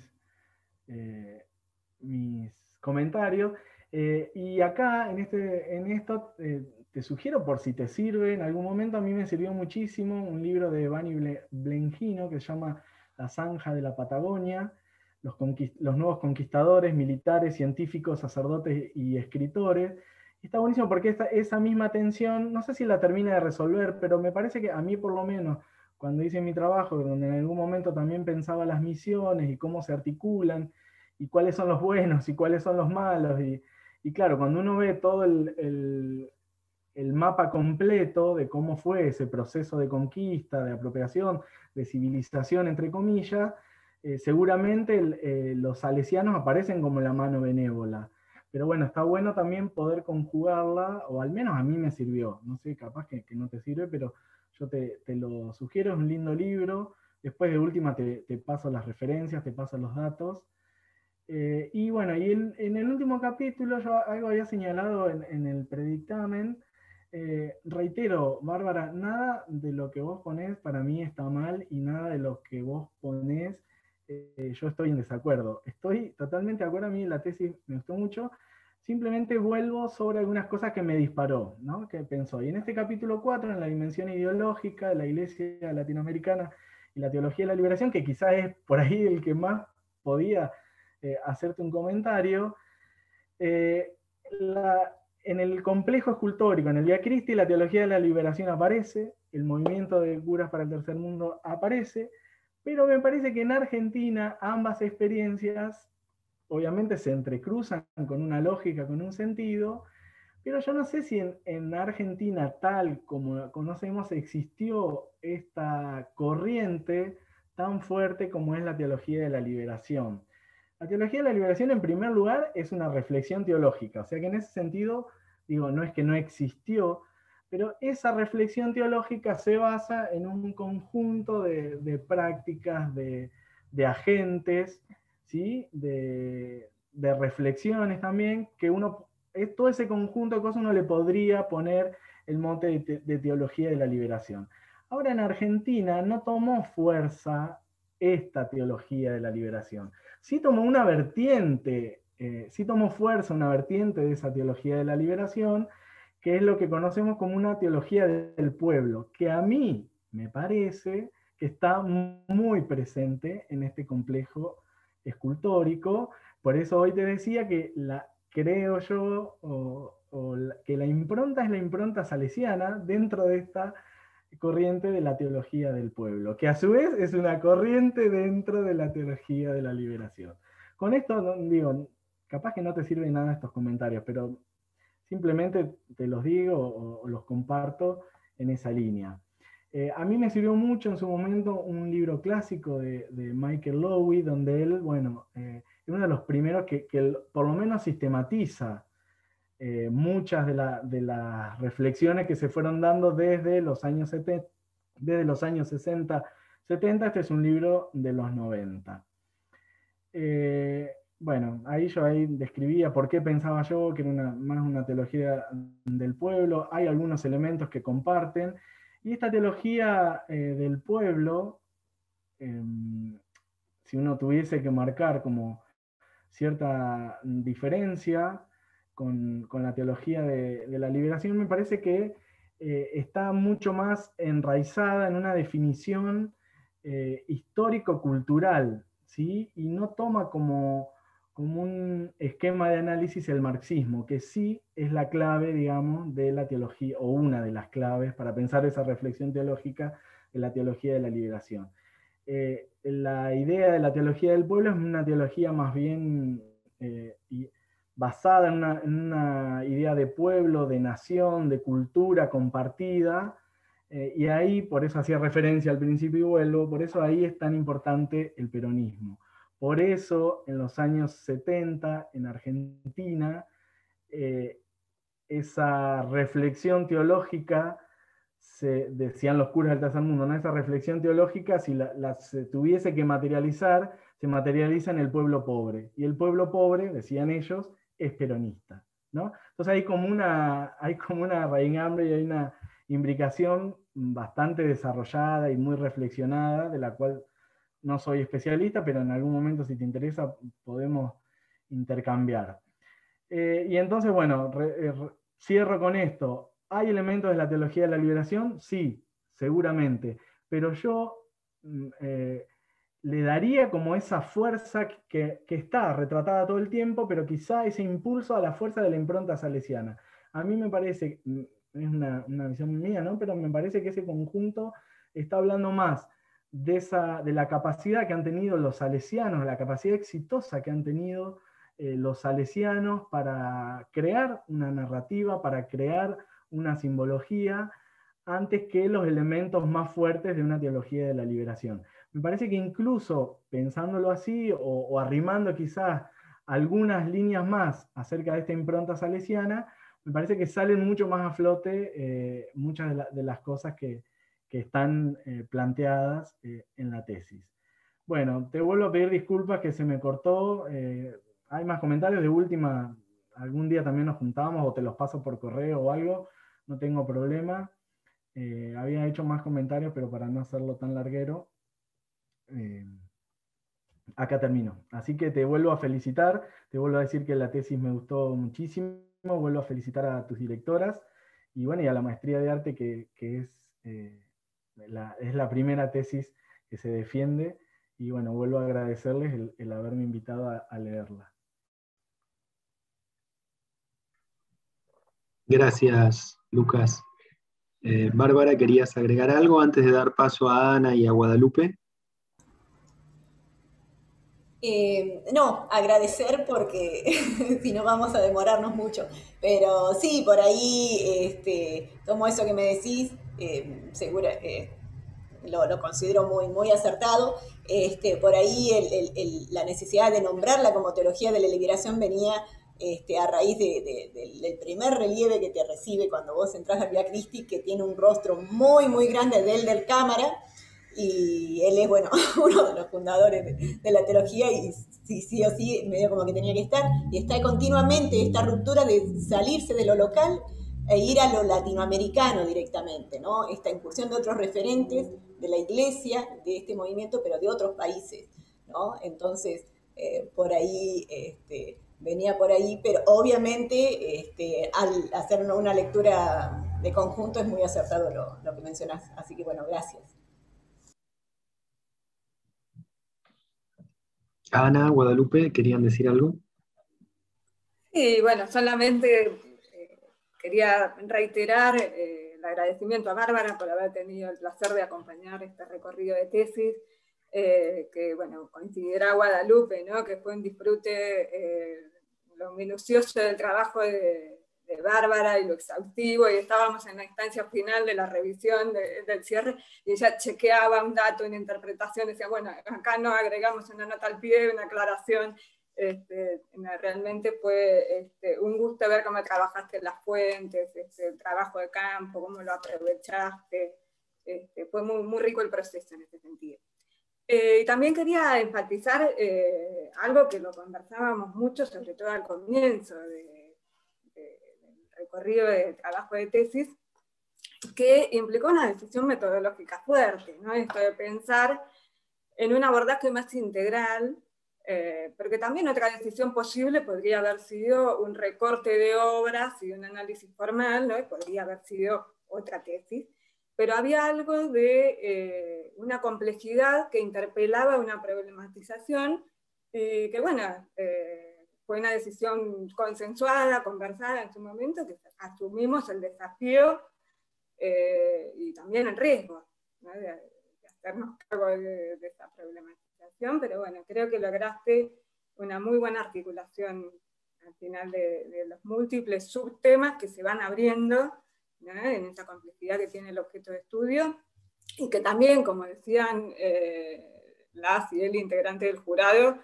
comentarios. Y acá, en esto, te sugiero, por si te sirve, en algún momento a mí me sirvió muchísimo un libro de Bani Blengino que se llama La Zanja de la Patagonia, los nuevos conquistadores, militares, científicos, sacerdotes y escritores. Y está buenísimo porque esa misma tensión, no sé si la termina de resolver, pero me parece que a mí por lo menos, cuando hice mi trabajo, donde en algún momento también pensaba las misiones y cómo se articulan, y cuáles son los buenos y cuáles son los malos, y claro, cuando uno ve todo el mapa completo de cómo fue ese proceso de conquista, de apropiación, de civilización, entre comillas, seguramente los salesianos aparecen como la mano benévola. Pero bueno, está bueno también poder conjugarla, o al menos a mí me sirvió. No sé, capaz que no te sirve, pero yo te lo sugiero, es un lindo libro. Después de última te paso las referencias, te paso los datos. Y bueno, y en el último capítulo yo algo había señalado en el predictamen. Reitero, Bárbara, nada de lo que vos ponés para mí está mal y nada de lo que vos ponés yo estoy en desacuerdo. Estoy totalmente de acuerdo, a mí la tesis me gustó mucho. Simplemente vuelvo sobre algunas cosas que me disparó, ¿no? Que pensó. Y en este capítulo 4, en la dimensión ideológica de la Iglesia latinoamericana y la teología de la liberación, que quizás es por ahí el que más podía hacerte un comentario, en el complejo escultórico, en el Vía Christi, la teología de la liberación aparece, el movimiento de curas para el tercer mundo aparece, pero me parece que en Argentina ambas experiencias obviamente se entrecruzan con una lógica, con un sentido, pero yo no sé si en Argentina, tal como la conocemos, existió esta corriente tan fuerte como es la teología de la liberación. La teología de la liberación, en primer lugar, es una reflexión teológica, o sea que en ese sentido, digo, no es que no existió, pero esa reflexión teológica se basa en un conjunto de prácticas, de agentes, ¿sí? de reflexiones también, que todo ese conjunto de cosas uno le podría poner el mote de teología de la liberación. Ahora en Argentina no tomó fuerza esta teología de la liberación. Sí tomó una vertiente, sí tomó fuerza una vertiente de esa teología de la liberación, que es lo que conocemos como una teología del pueblo, que a mí me parece que está muy presente en este complejo escultórico. Por eso hoy te decía que creo yo, que la impronta es la impronta salesiana dentro de esta corriente de la teología del pueblo, que a su vez es una corriente dentro de la teología de la liberación. Con esto, digo, capaz que no te sirven nada estos comentarios, pero simplemente te los digo o los comparto en esa línea. A mí me sirvió mucho en su momento un libro clásico de Michael Lowy, donde él, bueno, es uno de los primeros que por lo menos sistematiza muchas de las reflexiones que se fueron dando desde los años 70, desde los años 60, 70, este es un libro de los 90. Bueno, ahí describía por qué pensaba yo que era más una teología del pueblo. Hay algunos elementos que comparten. Y esta teología del pueblo, si uno tuviese que marcar como cierta diferencia con la teología de la liberación, me parece que está mucho más enraizada en una definición histórico-cultural, ¿sí? Y no toma como un esquema de análisis el marxismo, que sí es la clave, digamos, de la teología, o una de las claves para pensar esa reflexión teológica de la teología de la liberación. La idea de la teología del pueblo es una teología más bien basada en una idea de pueblo, de nación, de cultura compartida, y ahí, por eso hacía referencia al principio y vuelvo, por eso ahí es tan importante el peronismo. Por eso, en los años 70, en Argentina, esa reflexión teológica, decían los curas del tercer mundo, ¿no? Esa reflexión teológica, si se tuviese que materializar, se materializa en el pueblo pobre. Y el pueblo pobre, decían ellos, es peronista, ¿no? Entonces hay como una raigambre y hay una imbricación bastante desarrollada y muy reflexionada, de la cual no soy especialista, pero en algún momento, si te interesa, podemos intercambiar. Y entonces, bueno, cierro con esto. ¿Hay elementos de la teología de la liberación? Sí, seguramente. Pero yo le daría como esa fuerza que está retratada todo el tiempo, pero quizá ese impulso a la fuerza de la impronta salesiana. A mí me parece, es una visión mía, ¿no? Pero me parece que ese conjunto está hablando más de la capacidad que han tenido los salesianos, la capacidad exitosa que han tenido los salesianos para crear una narrativa, para crear una simbología, antes que los elementos más fuertes de una teología de la liberación. Me parece que incluso pensándolo así, o arrimando quizás algunas líneas más acerca de esta impronta salesiana, me parece que salen mucho más a flote muchas de las cosas que están planteadas en la tesis. Bueno, te vuelvo a pedir disculpas que se me cortó. Hay más comentarios, de última, algún día también nos juntamos o te los paso por correo o algo, no tengo problema. Había hecho más comentarios, pero para no hacerlo tan larguero, acá termino. Así que te vuelvo a felicitar, te vuelvo a decir que la tesis me gustó muchísimo, vuelvo a felicitar a tus directoras, y bueno, y a la maestría de arte que es la primera tesis que se defiende, y bueno, vuelvo a agradecerles el haberme invitado a leerla. Gracias, Lucas. Bárbara, ¿querías agregar algo antes de dar paso a Ana y a Guadalupe? No, agradecer porque si no vamos a demorarnos mucho. Pero sí, por ahí tomo eso que me decís, seguro, lo considero muy, muy acertado. Por ahí la necesidad de nombrarla como teología de la liberación venía a raíz del primer relieve que te recibe cuando vos entras al Vía Christi, que tiene un rostro muy, muy grande de Elder Cámara, y él es, bueno, uno de los fundadores de la teología, y sí o sí, medio como que tenía que estar, y está continuamente esta ruptura de salirse de lo local e ir a lo latinoamericano directamente, ¿no? Esta incursión de otros referentes de la iglesia, de este movimiento, pero de otros países, ¿no? Entonces, por ahí, venía por ahí, pero obviamente al hacer una lectura de conjunto es muy acertado lo que mencionás. Así que bueno, gracias. Ana, Guadalupe, ¿querían decir algo? Sí, bueno, solamente quería reiterar el agradecimiento a Bárbara por haber tenido el placer de acompañar este recorrido de tesis, que bueno, coincidirá Guadalupe, ¿no? Que fue un disfrute lo minucioso del trabajo de Bárbara y lo exhaustivo, y estábamos en la instancia final de la revisión del cierre, y ella chequeaba un dato, una interpretación, decía, bueno, acá no agregamos una nota al pie, una aclaración. Realmente fue un gusto ver cómo trabajaste las fuentes, el trabajo de campo, cómo lo aprovechaste. Fue muy, muy rico el proceso en ese sentido. Y también quería enfatizar algo que lo conversábamos mucho, sobre todo al comienzo del recorrido de trabajo de tesis, que implicó una decisión metodológica fuerte, ¿no? Esto de pensar en un abordaje más integral, porque también otra decisión posible podría haber sido un recorte de obras y un análisis formal, ¿no? Y podría haber sido otra tesis, pero había algo de una complejidad que interpelaba una problematización, que bueno, fue una decisión consensuada, conversada en su momento, que asumimos el desafío y también el riesgo, ¿no? de hacernos cargo de esta problematización, pero bueno, creo que lograste una muy buena articulación al final de los múltiples subtemas que se van abriendo, ¿no? En esa complejidad que tiene el objeto de estudio, y que también, como decían las y el integrante del jurado,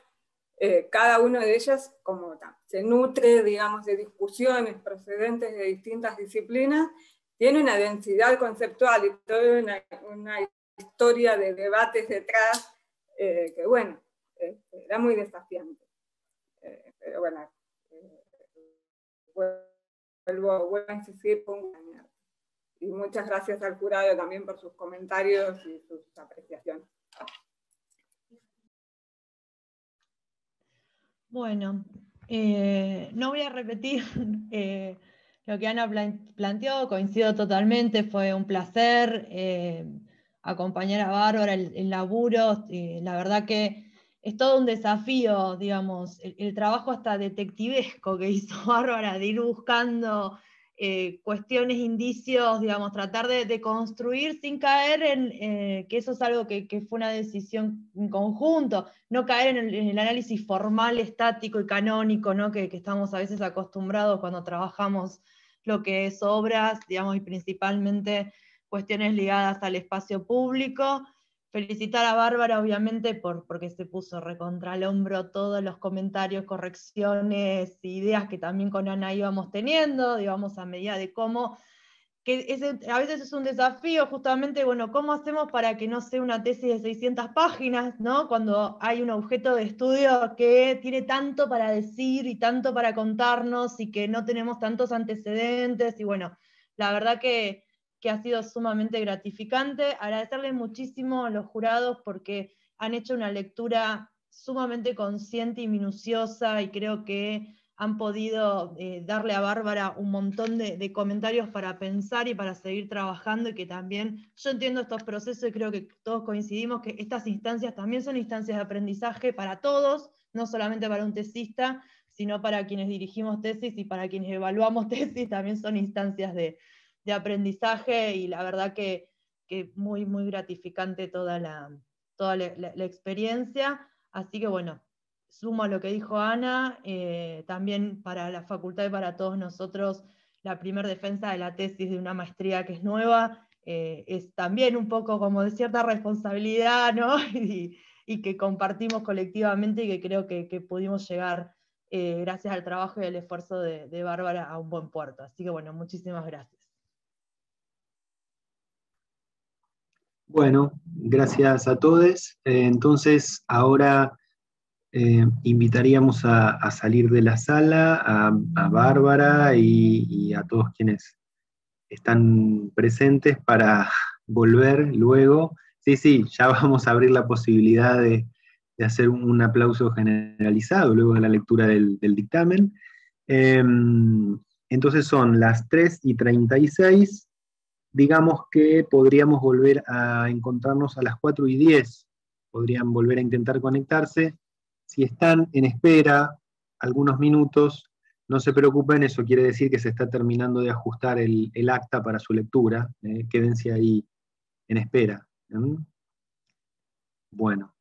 cada uno de ellas como se nutre, digamos, de discusiones procedentes de distintas disciplinas, tiene una densidad conceptual y toda una historia de debates detrás, que bueno, era muy desafiante. Pero bueno, vuelvo a insistir con Y muchas gracias al jurado también por sus comentarios y sus apreciaciones. Bueno, no voy a repetir lo que Ana planteó, coincido totalmente, fue un placer acompañar a Bárbara el laburo, la verdad que es todo un desafío, digamos, el trabajo hasta detectivesco que hizo Bárbara de ir buscando cuestiones, indicios, digamos, tratar de construir sin caer en que eso es algo que fue una decisión en conjunto, no caer en el análisis formal, estático y canónico, ¿no? que estamos a veces acostumbrados cuando trabajamos lo que es obras, digamos, y principalmente cuestiones ligadas al espacio público. Felicitar a Bárbara, obviamente, porque se puso recontra el hombro todos los comentarios, correcciones, ideas que también con Ana íbamos teniendo, digamos, a medida de cómo, a veces es un desafío justamente, bueno, ¿cómo hacemos para que no sea una tesis de 600 páginas, ¿no? Cuando hay un objeto de estudio que tiene tanto para decir y tanto para contarnos y que no tenemos tantos antecedentes, y bueno, la verdad que ha sido sumamente gratificante. Agradecerles muchísimo a los jurados porque han hecho una lectura sumamente consciente y minuciosa, y creo que han podido darle a Bárbara un montón de comentarios para pensar y para seguir trabajando, y que también, yo entiendo estos procesos y creo que todos coincidimos que estas instancias también son instancias de aprendizaje para todos, no solamente para un tesista, sino para quienes dirigimos tesis y para quienes evaluamos tesis, también son instancias de aprendizaje, y la verdad que muy, muy gratificante toda la experiencia. Así que bueno, sumo a lo que dijo Ana, también para la facultad y para todos nosotros, la primera defensa de la tesis de una maestría que es nueva, es también un poco como de cierta responsabilidad, ¿no? y que compartimos colectivamente, y que creo que pudimos llegar, gracias al trabajo y al esfuerzo de Bárbara, a un buen puerto. Así que bueno, muchísimas gracias. Bueno, gracias a todos. Entonces, ahora invitaríamos a salir de la sala a Bárbara y a todos quienes están presentes para volver luego. Sí, ya vamos a abrir la posibilidad de hacer un aplauso generalizado luego de la lectura del dictamen. Entonces son las 3:36. Digamos que podríamos volver a encontrarnos a las 4:10, podrían volver a intentar conectarse. Si están en espera algunos minutos, no se preocupen, eso quiere decir que se está terminando de ajustar el acta para su lectura, quédense ahí en espera. Bueno,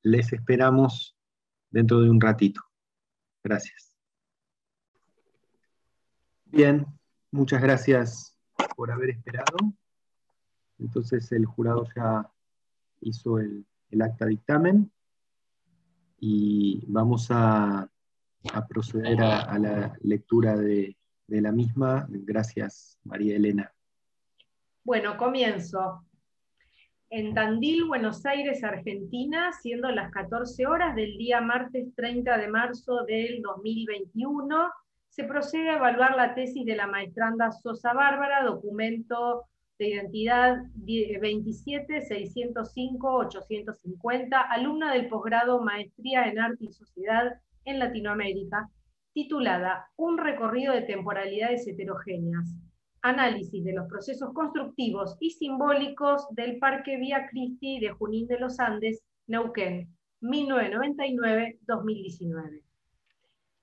les esperamos dentro de un ratito. Gracias. Bien, muchas gracias por haber esperado. Entonces el jurado ya hizo el acta dictamen y vamos a proceder a la lectura de la misma. Gracias, María Elena. Bueno, comienzo. En Tandil, Buenos Aires, Argentina, siendo las 14 horas del día martes 30 de marzo del 2021, se procede a evaluar la tesis de la maestranda Sosa Bárbara, documento de identidad 27605-850, alumna del posgrado Maestría en Arte y Sociedad en Latinoamérica, titulada Un recorrido de temporalidades heterogéneas. Análisis de los procesos constructivos y simbólicos del Parque Vía Cristy de Junín de los Andes, Neuquén, 1999-2019.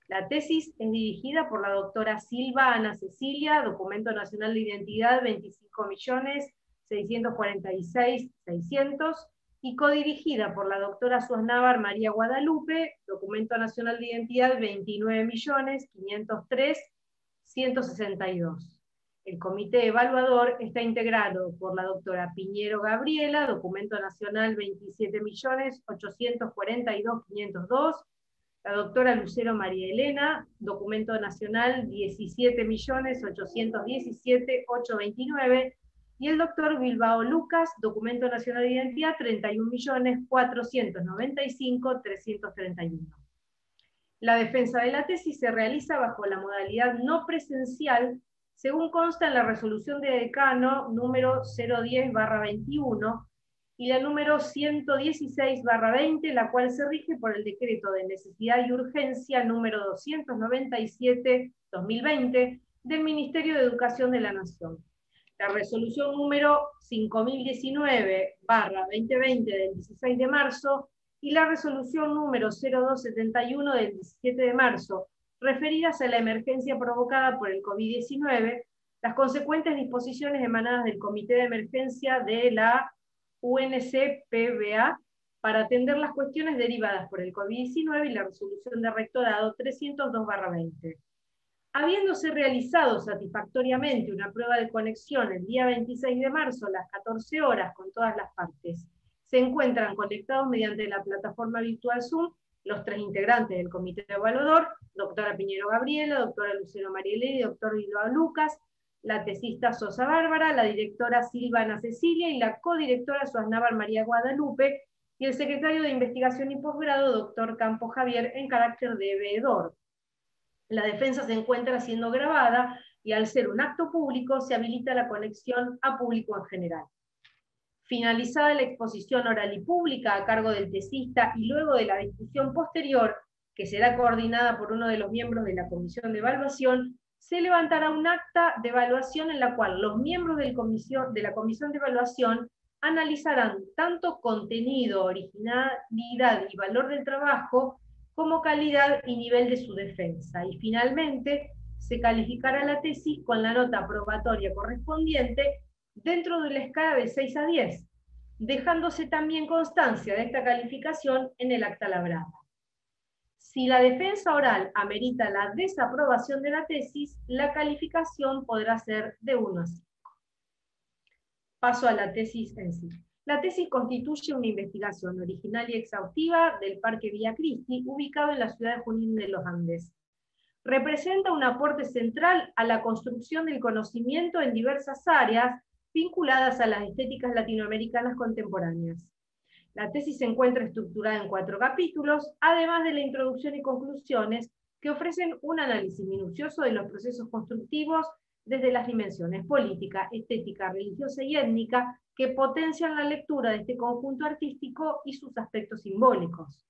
La tesis es dirigida por la doctora Silva Ana Cecilia, Documento Nacional de Identidad 25.646.600, y codirigida por la doctora Suaznavar María Guadalupe, Documento Nacional de Identidad 29.503.162. El comité evaluador está integrado por la doctora Piñero Gabriela, Documento Nacional 27.842.502, la doctora Lucero María Elena, Documento Nacional 17.817.829, y el doctor Bilbao Lucas, Documento Nacional de Identidad 31.495.331. La defensa de la tesis se realiza bajo la modalidad no presencial, según consta en la resolución de decano número 010/21 y la número 116/20, la cual se rige por el decreto de necesidad y urgencia número 297/2020 del Ministerio de Educación de la Nación. La resolución número 5019/2020 del 16 de marzo y la resolución número 0271 del 17 de marzo, referidas a la emergencia provocada por el COVID-19, las consecuentes disposiciones emanadas del Comité de Emergencia de la UNCPBA para atender las cuestiones derivadas por el COVID-19 y la resolución de rectorado 302/20. Habiéndose realizado satisfactoriamente una prueba de conexión el día 26 de marzo a las 14 horas con todas las partes, se encuentran conectados mediante la plataforma virtual Zoom los 3 integrantes del comité evaluador, doctora Piñero Gabriela, doctora Lucero Marielena y doctor Bilbao Lucas, la tesista Sosa Bárbara, la directora Silvana Cecilia y la codirectora Suaznavar María Guadalupe, y el secretario de Investigación y Posgrado, doctor Campo Javier, en carácter de veedor. La defensa se encuentra siendo grabada y al ser un acto público se habilita la conexión a público en general. Finalizada la exposición oral y pública a cargo del tesista y luego de la discusión posterior, que será coordinada por uno de los miembros de la comisión de evaluación, se levantará un acta de evaluación en la cual los miembros de la comisión de evaluación analizarán tanto contenido, originalidad y valor del trabajo, como calidad y nivel de su defensa. Y finalmente, se calificará la tesis con la nota aprobatoria correspondiente dentro de la escala de 6 a 10, dejándose también constancia de esta calificación en el acta labrada. Si la defensa oral amerita la desaprobación de la tesis, la calificación podrá ser de 1 a 5. Paso a la tesis en sí. La tesis constituye una investigación original y exhaustiva del Parque Villa Cristy, ubicado en la ciudad de Junín de los Andes. Representa un aporte central a la construcción del conocimiento en diversas áreas vinculadas a las estéticas latinoamericanas contemporáneas. La tesis se encuentra estructurada en 4 capítulos, además de la introducción y conclusiones, que ofrecen un análisis minucioso de los procesos constructivos desde las dimensiones política, estética, religiosa y étnica, que potencian la lectura de este conjunto artístico y sus aspectos simbólicos.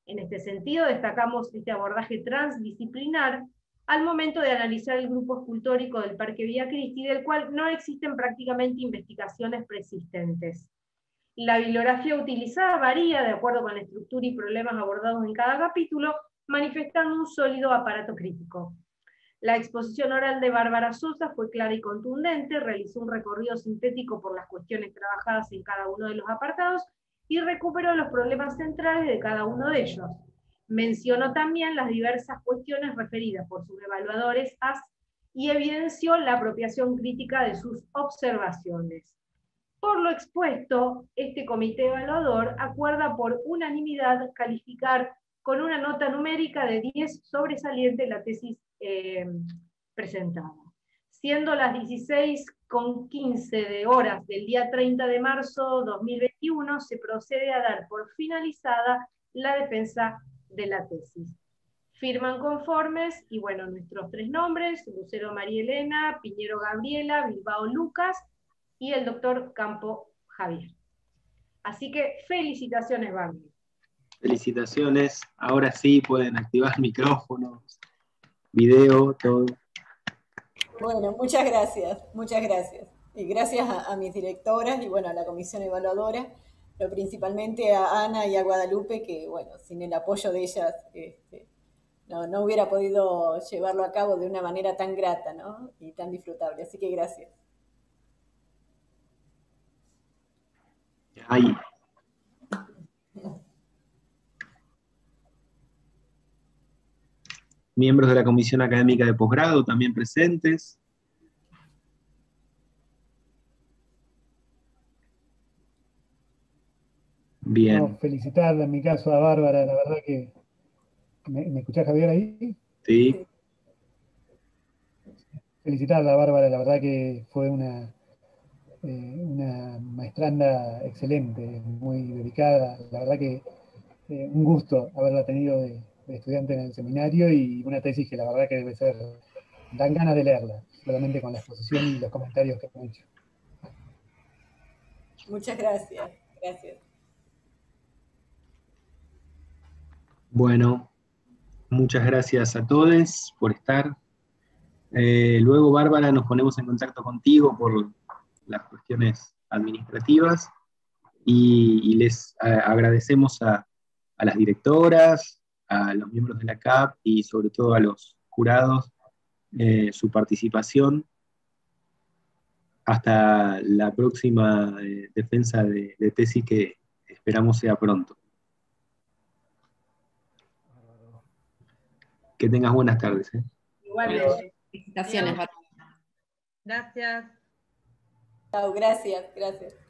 En este sentido, destacamos este abordaje transdisciplinar al momento de analizar el grupo escultórico del Parque Villa Cristy, del cual no existen prácticamente investigaciones preexistentes. La bibliografía utilizada varía de acuerdo con la estructura y problemas abordados en cada capítulo, manifestando un sólido aparato crítico. La exposición oral de Bárbara Sosa fue clara y contundente, realizó un recorrido sintético por las cuestiones trabajadas en cada uno de los apartados y recuperó los problemas centrales de cada uno de ellos. Mencionó también las diversas cuestiones referidas por sus evaluadores y evidenció la apropiación crítica de sus observaciones. Por lo expuesto, este comité evaluador acuerda por unanimidad calificar con una nota numérica de 10 sobresaliente la tesis presentada. Siendo las 16:15 de horas del día 30 de marzo 2021, se procede a dar por finalizada la defensa de la tesis. Firman conformes, y bueno, nuestros 3 nombres: Lucero Marielena, Piñero Gabriela, Bilbao Lucas, y el doctor Campo Javier. Así que felicitaciones, Barbie. Felicitaciones. Ahora sí pueden activar micrófonos, video, todo. Bueno, muchas gracias, muchas gracias. Y gracias a mis directoras y bueno, a la comisión evaluadora, pero principalmente a Ana y a Guadalupe, que bueno, sin el apoyo de ellas no hubiera podido llevarlo a cabo de una manera tan grata, ¿no? Y tan disfrutable. Así que gracias. Ahí. Miembros de la Comisión Académica de Posgrado también presentes. Bien. No, felicitar en mi caso a Bárbara, la verdad que... ¿Me escuchás, Javier, ahí? Sí. Felicitarla a Bárbara, la verdad que fue una maestranda excelente, muy dedicada, la verdad que un gusto haberla tenido de estudiante en el seminario y una tesis que la verdad que debe ser, dan ganas de leerla. solamente con la exposición y los comentarios que han hecho. Muchas gracias. Gracias. Bueno, muchas gracias a todos por estar. Luego, Bárbara, nos ponemos en contacto contigo por las cuestiones administrativas y les agradecemos a las directoras, a los miembros de la CAP y sobre todo a los jurados su participación. Hasta la próxima defensa de tesis que esperamos sea pronto. Que tengas buenas tardes. Igualmente. Felicitaciones, Bárbara. Gracias. Chao, gracias, gracias.